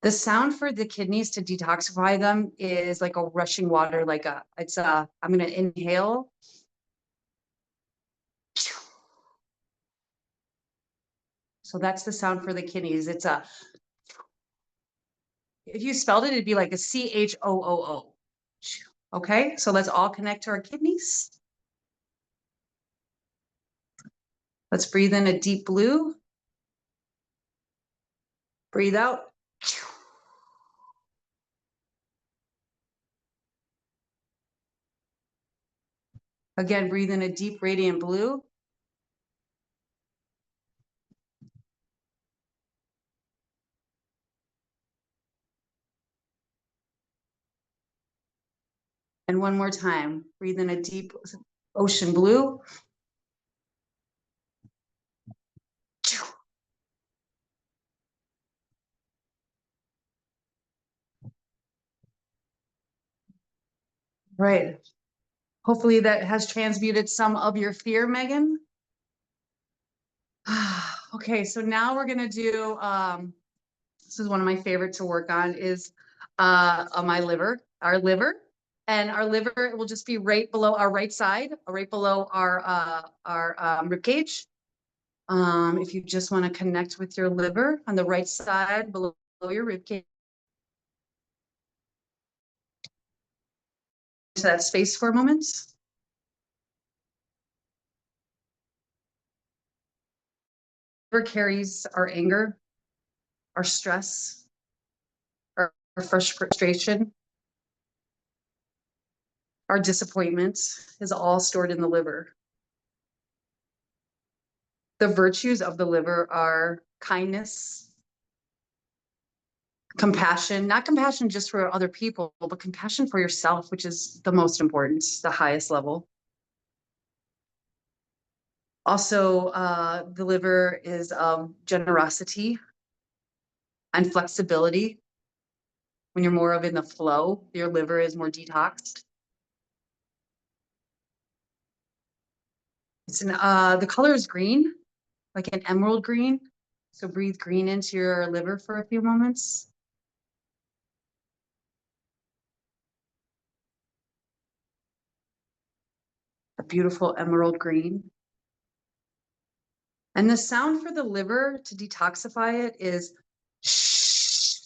The sound for the kidneys to detoxify them is like a rushing water, I'm going to inhale. So that's the sound for the kidneys. If you spelled it, it'd be like a CHOOO. Okay, so let's all connect to our kidneys. Let's breathe in a deep blue. Breathe out. Again, breathe in a deep radiant blue. And one more time, breathe in a deep ocean blue. Right. Hopefully that has transmuted some of your fear, Megan. Okay, so now we're gonna do, this is one of my favorite to work on, is on my liver, our liver. And our liver will just be right below our right side, right below our rib cage. If you just want to connect with your liver on the right side below your rib cage, to that space for a moment. Liver carries our anger, our stress, our frustration, our disappointment is all stored in the liver. The virtues of the liver are kindness, compassion, not compassion just for other people, but compassion for yourself, which is the most important, the highest level. Also, the liver is generosity and flexibility. When you're more of in the flow, your liver is more detoxed. The color is green, like an emerald green. So breathe green into your liver for a few moments. A beautiful emerald green. And the sound for the liver to detoxify it is shh.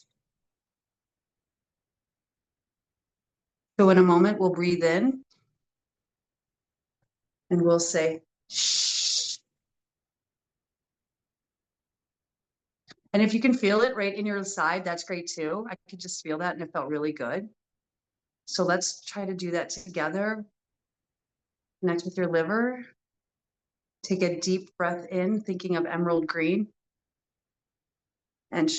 So in a moment, we'll breathe in and we'll say And if you can feel it right in your side, that's great too. I could just feel that and it felt really good. So let's try to do that together. Connect with your liver. Take a deep breath in, thinking of emerald green. And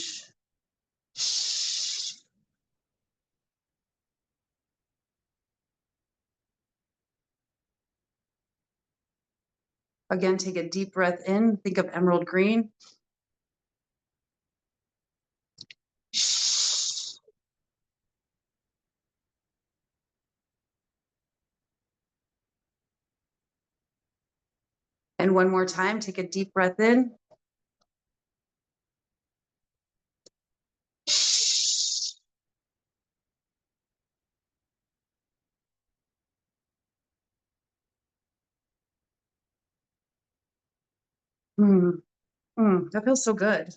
again, take a deep breath in, think of emerald green. And one more time, take a deep breath in. That feels so good.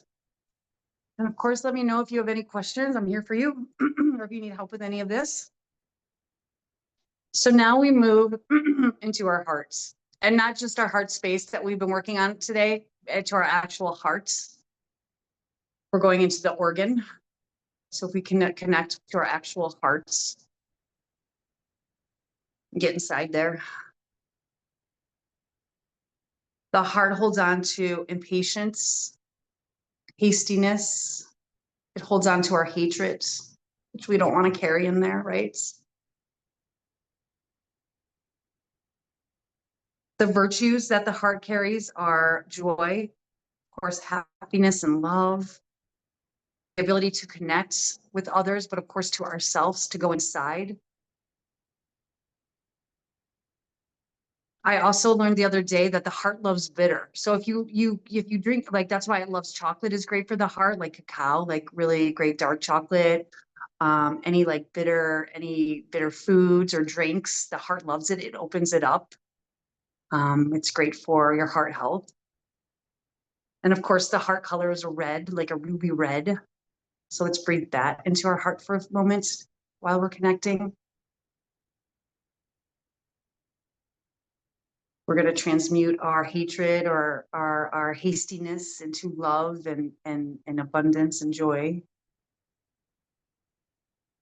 And of course, let me know if you have any questions. I'm here for you, or if you need help with any of this. So now we move into our hearts, and not just our heart space that we've been working on today, to our actual hearts. We're going into the organ. So if we can connect to our actual hearts, get inside there. The heart holds on to impatience, hastiness. It holds on to our hatred, which we don't want to carry in there, right? The virtues that the heart carries are joy, of course, happiness and love, the ability to connect with others, but of course to ourselves, to go inside. I also learned the other day that the heart loves bitter. So if you drink, like, that's why it loves chocolate is great for the heart, like cacao, like really great dark chocolate. Any bitter foods or drinks, the heart loves it. It opens it up. It's great for your heart health. And of course, the heart color is red, like a ruby red. So let's breathe that into our heart for a moment while we're connecting. We're going to transmute our hatred or our hastiness into love and abundance and joy.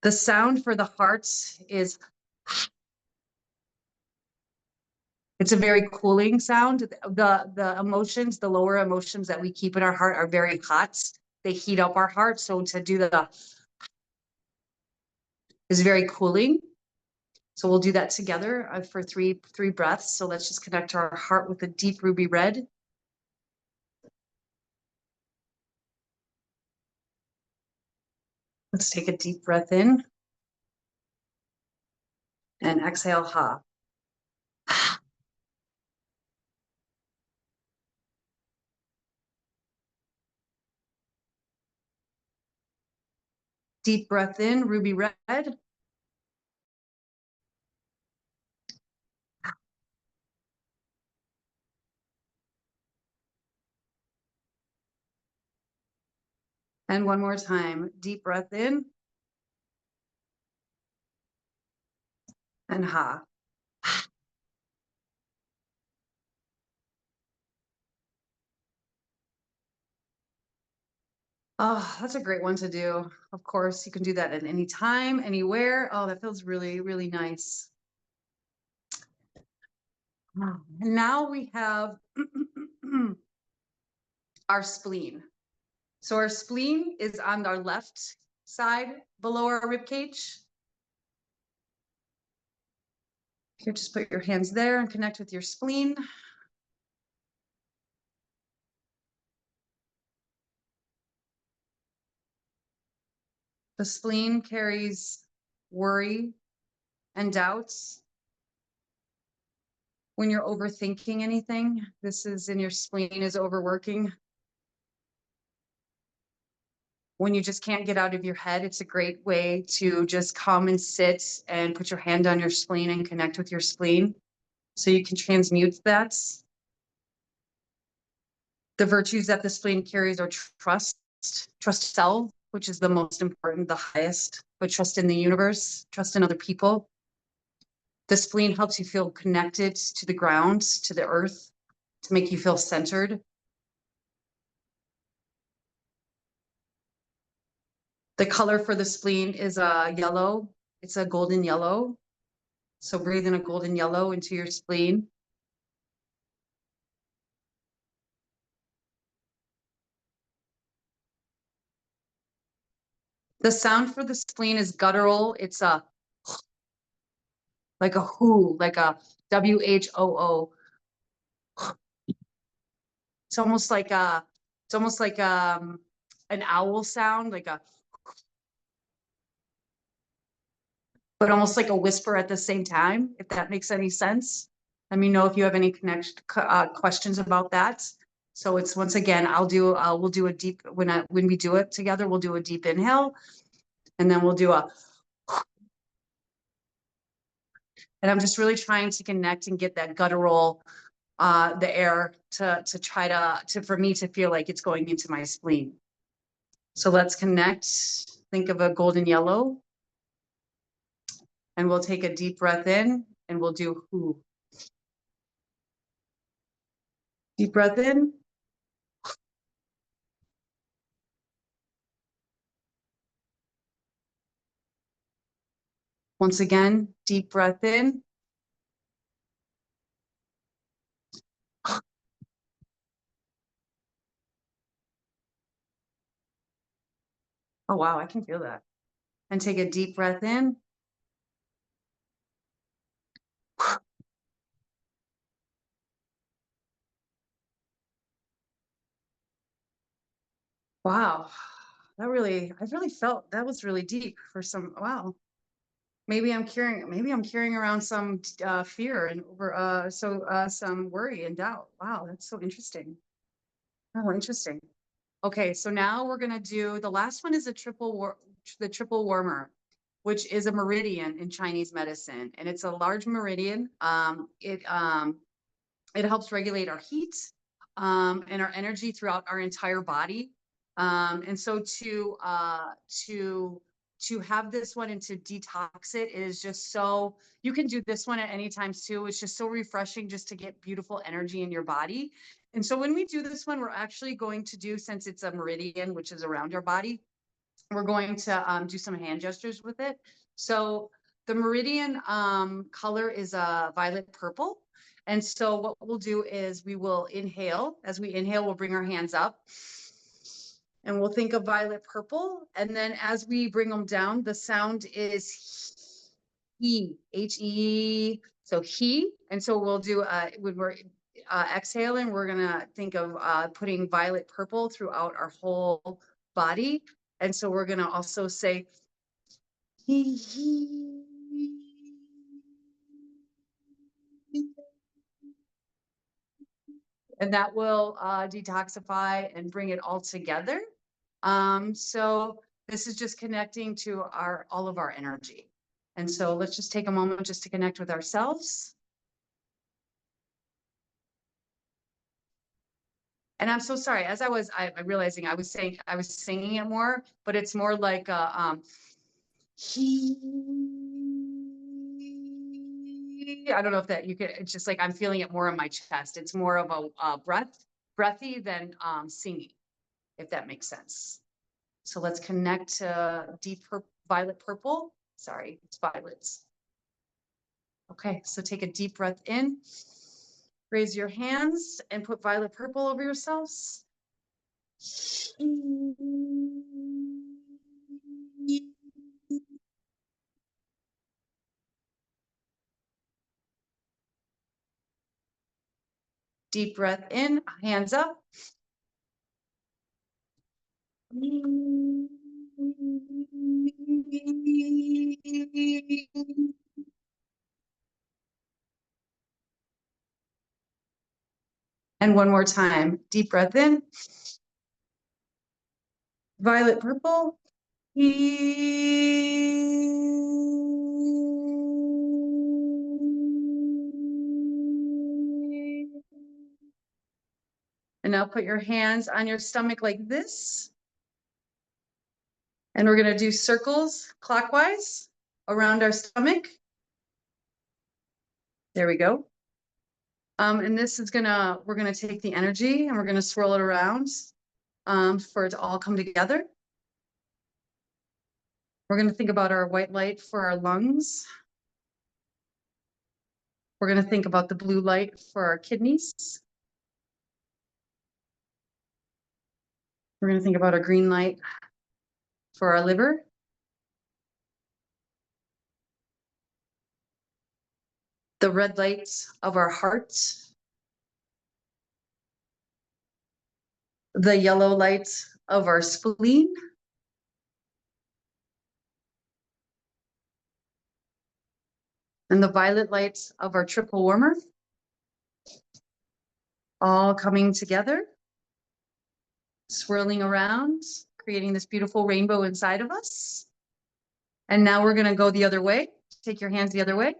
The sound for the hearts is, it's a very cooling sound. The emotions, the lower emotions that we keep in our heart are very hot. They heat up our heart. So to do the is very cooling. So we'll do that together for three breaths. So let's just connect our heart with a deep ruby red. Let's take a deep breath in. And exhale, ha. Deep breath in, ruby red. And one more time, deep breath in. And ha. Oh, that's a great one to do. Of course, you can do that at any time, anywhere. Oh, that feels really, really nice. And now we have our spleen. So our spleen is on our left side below our rib cage. Here, just put your hands there and connect with your spleen. The spleen carries worry and doubts. When you're overthinking anything, this is in your spleen is overworking. When you just can't get out of your head, it's a great way to just come and sit and put your hand on your spleen and connect with your spleen so you can transmute that. The virtues that the spleen carries are trust self, which is the most important, the highest, but trust in the universe, trust in other people. The spleen helps you feel connected to the ground, to the earth. to make you feel centered. The color for the spleen is yellow. It's a golden yellow. So breathe in a golden yellow into your spleen. The sound for the spleen is guttural. It's like a whoo, like a WHOO. It's almost like an owl sound, like a, but almost like a whisper at the same time, if that makes any sense. Let me know if you have any questions about that. So it's, once again, we'll do a deep, when we do it together, we'll do a deep inhale, and then we'll do a, and I'm just really trying to connect and get that guttural, the air to try to, for me to feel like it's going into my spleen. So let's connect. Think of a golden yellow. And we'll take a deep breath in and we'll do who. Deep breath in. Once again, deep breath in. Oh, wow, I can feel that. And take a deep breath in. Wow, I really felt that was really deep for some, wow. Maybe I'm carrying around some fear and some worry and doubt. Wow, that's so interesting. Oh, interesting. Okay, so now we're gonna do, the last one is the triple warmer, which is a meridian in Chinese medicine, and it's a large meridian. It helps regulate our heat and our energy throughout our entire body. And so to have this one and to detox it is just so, you can do this one at any time too. It's just so refreshing just to get beautiful energy in your body. And so when we do this one, we're actually going to do, since it's a meridian, which is around your body, we're going to do some hand gestures with it. So the meridian color is a violet purple. And so what we'll do is we will inhale. As we inhale, we'll bring our hands up. And we'll think of violet purple. And then as we bring them down, the sound is he, H-E, so he. And so we'll do, when we're exhaling, we're gonna think of putting violet purple throughout our whole body. And so we're gonna also say he. And that will detoxify and bring it all together. So this is just connecting to all of our energy. And so let's just take a moment just to connect with ourselves. And I'm so sorry, as I'm realizing I was singing it more, but it's more like I don't know if that you could, it's just like I'm feeling it more in my chest. It's more of a breathy than singing, if that makes sense. So let's connect to violet purple. Sorry, it's violets. Okay, so take a deep breath in. Raise your hands and put violet purple over yourselves. Deep breath in, hands up. And one more time, deep breath in. Violet purple. And now put your hands on your stomach like this. And we're going to do circles clockwise around our stomach. There we go. And this is we're gonna take the energy and we're gonna swirl it around for it to all come together. We're gonna think about our white light for our lungs. We're gonna think about the blue light for our kidneys. We're gonna think about our green light for our liver. The red lights of our hearts. The yellow lights of our spleen. And the violet lights of our triple warmer. All coming together, swirling around, creating this beautiful rainbow inside of us. And now we're going to go the other way. Take your hands the other way.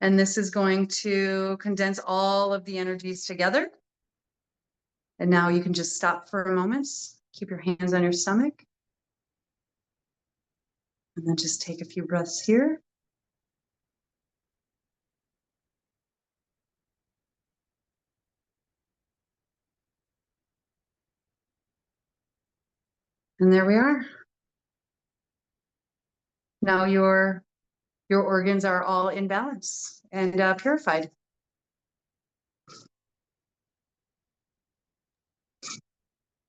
And this is going to condense all of the energies together. And now you can just stop for a moment. Keep your hands on your stomach. And then just take a few breaths here. And there we are. Now your organs are all in balance and purified.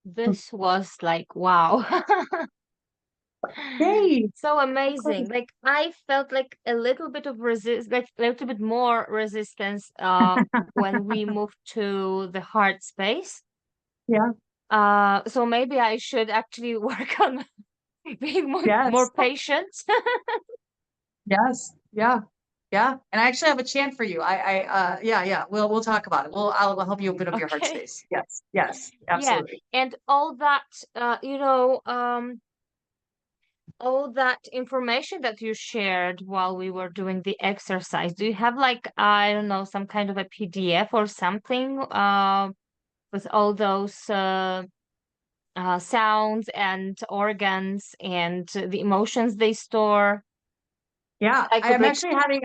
This was like, wow. Yay! So amazing. Like I felt like a little bit of like a little bit more resistance when we moved to the heart space. Yeah. So maybe I should actually work on being more, Yes. more patient. Yes. Yeah. Yeah. And I actually have a chant for you. Yeah. We'll talk about it. I'll help you open up your heart Okay. space. Yes. Yes. Yeah. Absolutely. And all that, all that information that you shared while we were doing the exercise, do you have like, I don't know, some kind of a PDF or something with all those sounds and organs and the emotions they store? Yeah. I could I'm like, actually having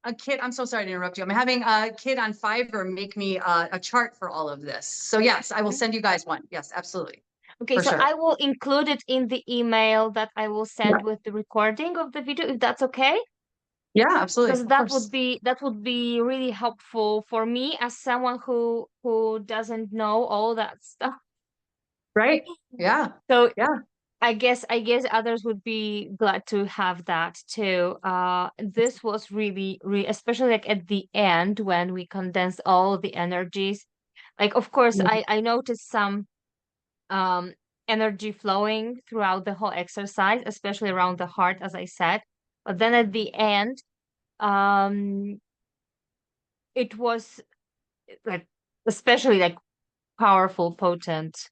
a kid. I'm so sorry to interrupt you. I'm having a kid on Fiverr make me a chart for all of this. So yes, I will send you guys one. Yes, absolutely. okay, For so sure. I will include it in the email that I will Yeah. send with the recording of the video, if that's okay. Yeah, absolutely. Because Of course. that would be really helpful for me as someone who doesn't know all that stuff. Right. Yeah. So Yeah. I guess others would be glad to have that too. This was really, especially like at the end when we condensed all the energies. Like of course Yeah. I noticed some um energy flowing throughout the whole exercise, especially around the heart, as I said. But then at the end, um it was like especially like powerful, potent.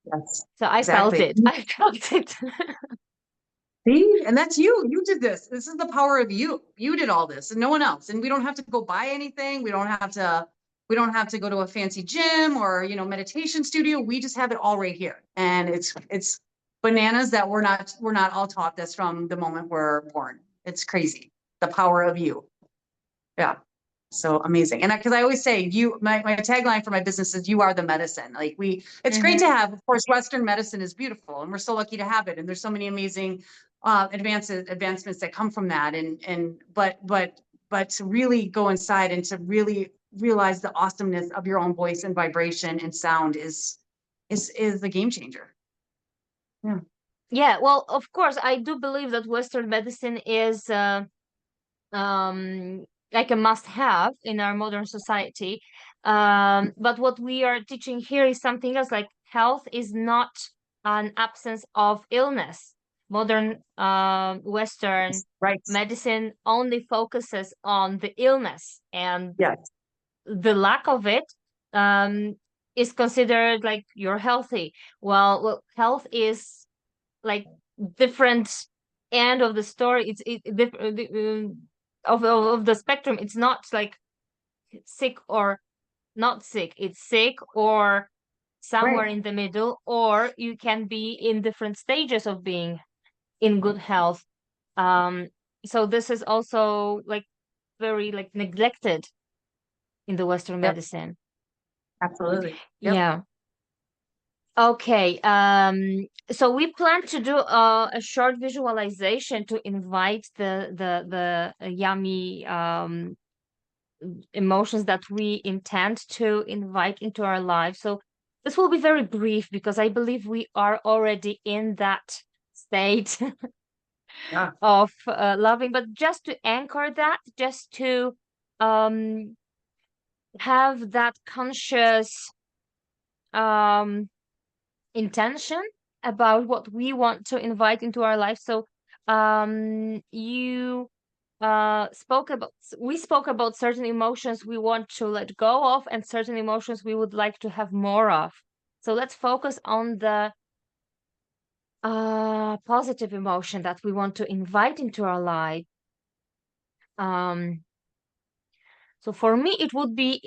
Yes. So I felt Exactly. it. I felt it. See, and that's you. You did this. This is the power of you. You did all this and no one else. And we don't have to go buy anything. We don't have to go to a fancy gym or, meditation studio. We just have it all right here. And it's bananas that we're not all taught this from the moment we're born. It's crazy. The power of you. Yeah. So amazing. And because I always say my tagline for my business is you are the medicine. Like it's great to have, of course, Western medicine is beautiful and we're so lucky to have it. And there's so many amazing advancements that come from that. But to really go inside and to really realize the awesomeness of your own voice and vibration and sound is the game changer. Yeah. Yeah, well, of course, I do believe that Western medicine is um like a must-have in our modern society. But what we are teaching here is something else, like health is not an absence of illness. Modern Western Right. medicine only focuses on the illness, and Yes. the lack of it um is considered like you're healthy. Well, health is like different end of the story. Of the spectrum. It's not like sick or not sick. It's sick or somewhere Right. in the middle, or you can be in different stages of being in good health. Um, so this is also like very like neglected in the Western Yep. medicine. Absolutely. Yep. Yeah. Okay. So we plan to do a short visualization to invite the yummy emotions that we intend to invite into our lives. So this will be very brief because I believe we are already in that state Yeah. of loving, but just to anchor that, just to um have that conscious um intention about what we want to invite into our life. So you we spoke about certain emotions we want to let go of and certain emotions we would like to have more of. So let's focus on the positive emotion that we want to invite into our life. So for me, it would be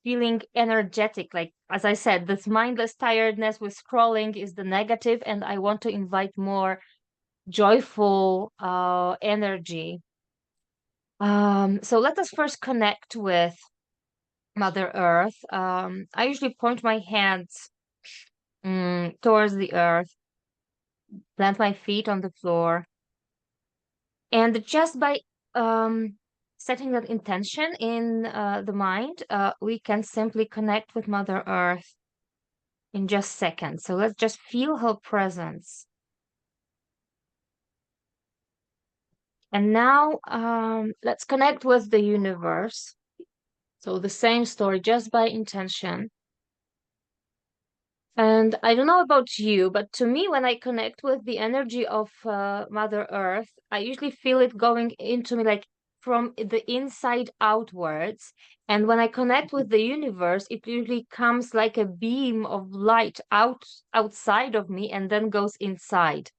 feeling energetic. Like, as I said, this mindless tiredness with scrolling is the negative, and I want to invite more joyful energy. So let us first connect with Mother Earth. I usually point my hands towards the earth, plant my feet on the floor, and just by setting that intention in the mind, we can simply connect with Mother Earth in just seconds. So let's just feel her presence. And now let's connect with the universe. So the same story, just by intention. And I don't know about you, but to me, when I connect with the energy of Mother Earth, I usually feel it going into me like from the inside outwards. And when I connect with the universe, it usually comes like a beam of light outside of me and then goes inside.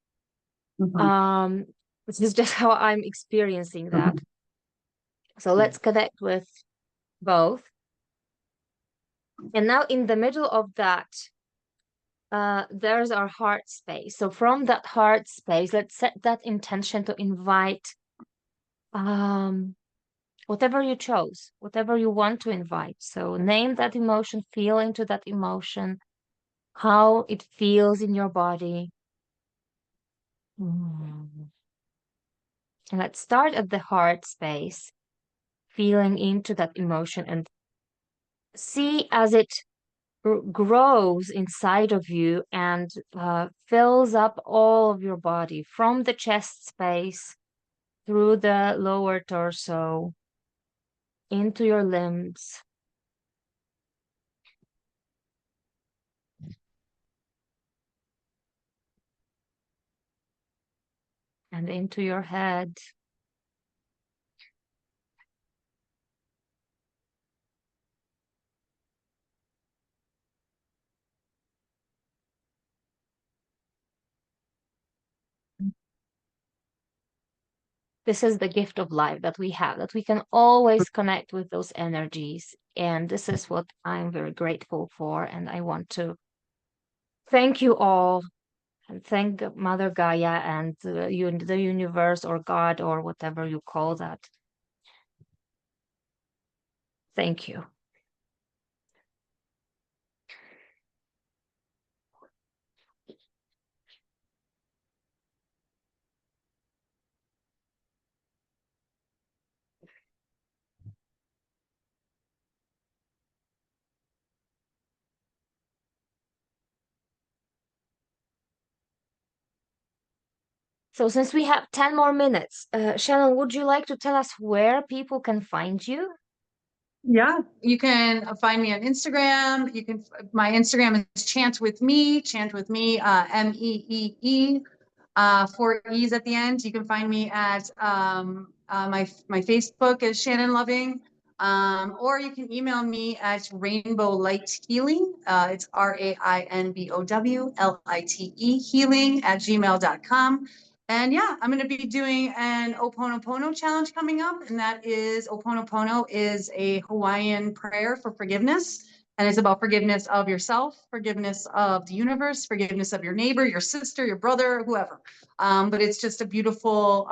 Mhm. This is just how I'm experiencing that. So let's connect with both. And now in the middle of that, there's our heart space. So from that heart space, let's set that intention to invite whatever you chose, whatever you want to invite. So name that emotion, feel into that emotion, how it feels in your body. And let's start at the heart space, feeling into that emotion and see as it grows inside of you and fills up all of your body from the chest space through the lower torso into your limbs. And into your head. This is the gift of life that we have, that we can always connect with those energies. And this is what I'm very grateful for. And I want to thank you all and thank Mother Gaia and the universe or God or whatever you call that. Thank you. So since we have 10 more minutes, Shannon, would you like to tell us where people can find you? Yeah, you can find me on Instagram. My Instagram is chant with me, MEEE, 4 E's at the end. You can find me at my Facebook is Shannon Loving. Or you can email me at Rainbow Light Healing. It's RAINBOWLITE healing at gmail.com. And yeah, I'm going to be doing an Oponopono challenge coming up. And that is Oponopono is a Hawaiian prayer for forgiveness. And it's about forgiveness of yourself, forgiveness of the universe, forgiveness of your neighbor, your sister, your brother, whoever. But it's just a beautiful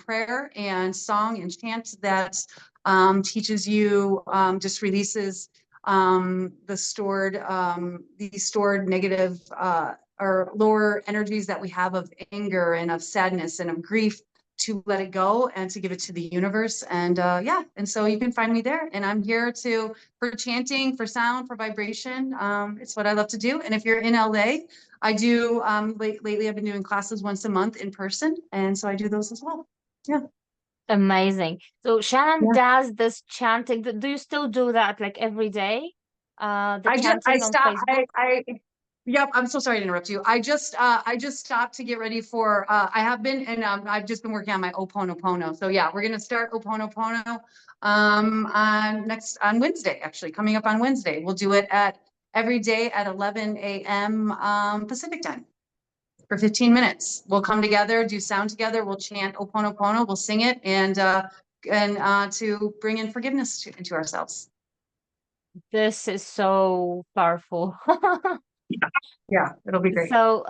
prayer and song and chant that teaches you, just releases these stored negative or lower energies that we have of anger and of sadness and of grief, to let it go and to give it to the universe. And yeah, and so you can find me there, and I'm here for chanting, for sound, for vibration. It's what I love to do. And if you're in LA, I do lately I've been doing classes once a month in person, and so I do those as well. Yeah. Amazing. So Shannon Yeah. does this chanting. Do you still do that like every day? The I chanting on stopped. Facebook? Yep. I'm so sorry to interrupt you. I just stopped to get ready for, I have been, and I've just been working on my Oponopono. So yeah, we're going to start Oponopono, on Wednesday, actually coming up on Wednesday. We'll do it every day at 11 a.m. Pacific time for 15 minutes. We'll come together, do sound together. We'll chant Oponopono. We'll sing it, and to bring in forgiveness into ourselves. This is so powerful. Yeah, it'll be great. So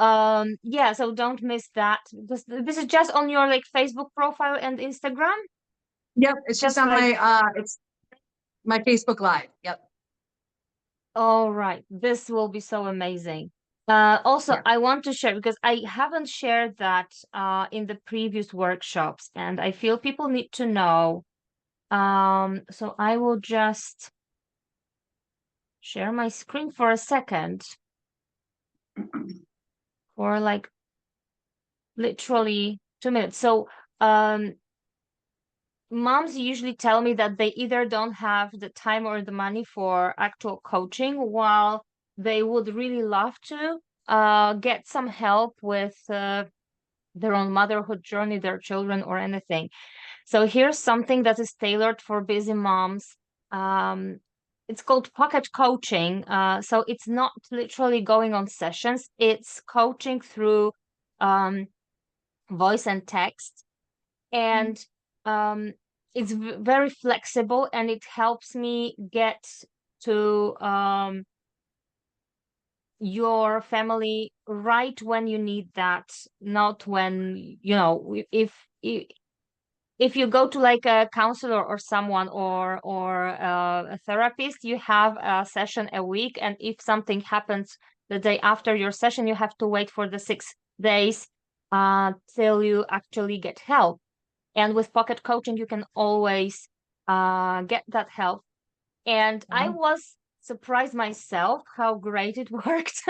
yeah, so don't miss that. This is just on your like Facebook profile and Instagram? Yep, it's just on like it's my Facebook Live. Yep. All right, this will be so amazing. Also, Yeah. I want to share because I haven't shared that in the previous workshops, and I feel people need to know. So I will just share my screen for a second for like literally 2 minutes. So moms usually tell me that they either don't have the time or the money for actual coaching, while they would really love to get some help with their own motherhood journey, their children, or anything. So here's something that is tailored for busy moms. It's called pocket coaching. So it's not literally going on sessions, it's coaching through voice and text. And it's very flexible, and it helps me get to your family right when you need that, not when, you know, if you go to like a counselor or someone or a therapist, you have a session a week, and if something happens the day after your session, you have to wait for the 6 days till you actually get help. And with pocket coaching, you can always get that help. And I was surprised myself how great it worked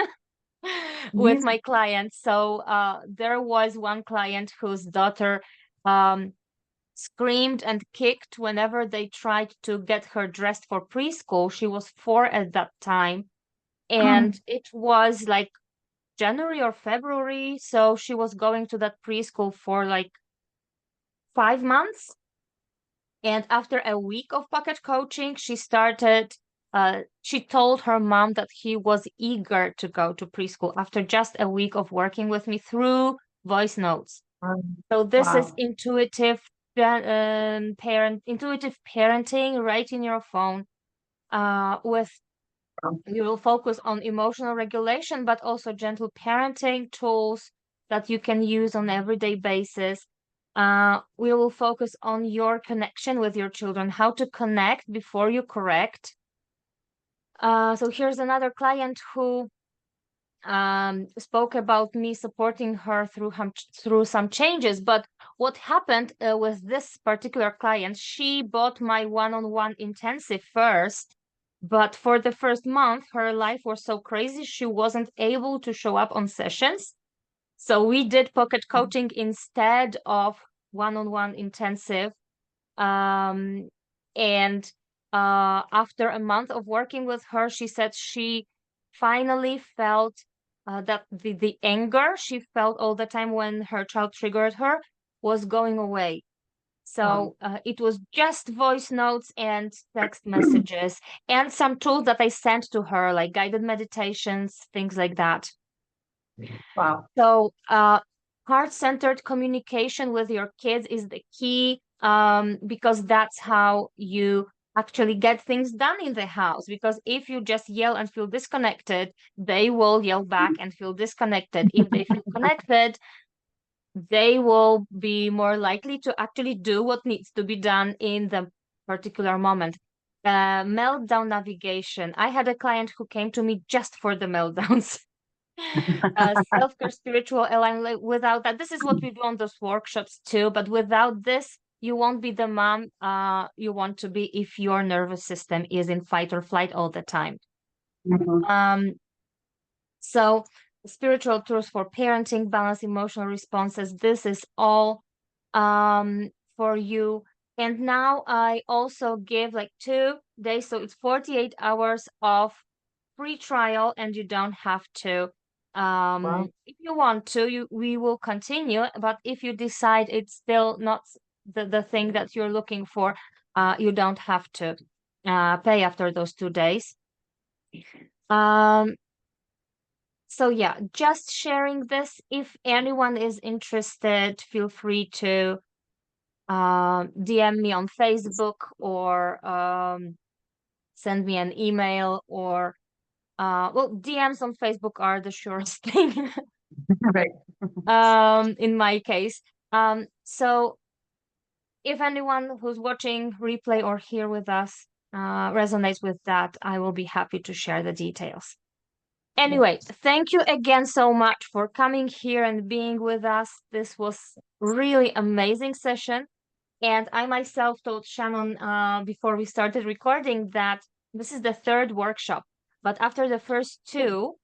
with my clients. So there was one client whose daughter screamed and kicked whenever they tried to get her dressed for preschool. She was 4 at that time. And it was like January or February. So she was going to that preschool for like 5 months. And after a week of pocket coaching, she told her mom that he was eager to go to preschool after just a week of working with me through voice notes. So this is intuitive parenting right in your phone. You will focus on emotional regulation, but also gentle parenting tools that you can use on everyday basis. We will focus on your connection with your children, how to connect before you correct. So here's another client who spoke about me supporting her through some changes. But what happened with this particular client, she bought my one-on-one intensive first, but for the first month, her life was so crazy, she wasn't able to show up on sessions. So we did pocket coaching instead of one-on-one intensive. And after a month of working with her, she said she finally felt that the anger she felt all the time when her child triggered her was going away. So it was just voice notes and text messages and some tools that I sent to her, like guided meditations, things like that. Wow. So heart-centered communication with your kids is the key, because that's how you actually get things done in the house. Because if you just yell and feel disconnected, they will yell back and feel disconnected. If they feel connected, they will be more likely to actually do what needs to be done in the particular moment. Meltdown navigation. I had a client who came to me just for the meltdowns. Self-care, spiritual alignment. Without that, this is what we do on those workshops too. But without this, you won't be the mom you want to be if your nervous system is in fight or flight all the time. So spiritual tools for parenting, balance emotional responses. This is all for you. And now I also give like 2 days, so it's 48 hours of free trial, and you don't have to. Wow. If you want to, we will continue. But if you decide it's still not the thing that you're looking for, you don't have to pay after those 2 days. So yeah, just sharing this. If anyone is interested, feel free to DM me on Facebook or send me an email, or well, DMs on Facebook are the surest thing. Right. In my case. So if anyone who's watching replay or here with us resonates with that, I will be happy to share the details. Anyway, thank you again so much for coming here and being with us. This was really amazing session. And I myself told Shannon before we started recording that this is the 3rd workshop. But after the first 2,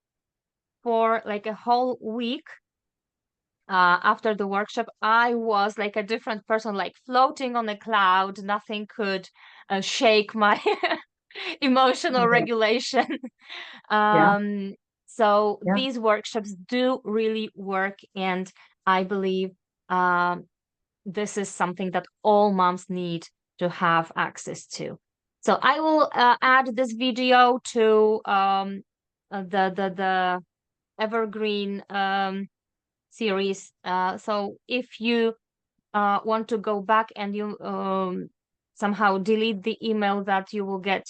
for like a whole week after the workshop, I was like a different person, like floating on a cloud. Nothing could shake my emotional regulation. So these workshops do really work, and I believe this is something that all moms need to have access to. So I will add this video to the evergreen series. So if you want to go back and you somehow delete the email that you will get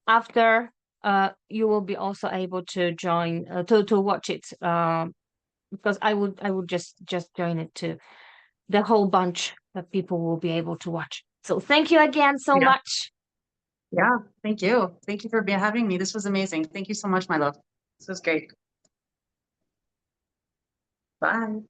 after, you will be also able to join to watch it, because I would just join it to the whole bunch that people will be able to watch. So thank you again so much. Yeah, thank you. Thank you for having me. This was amazing. Thank you so much, my love. This was great. Bye.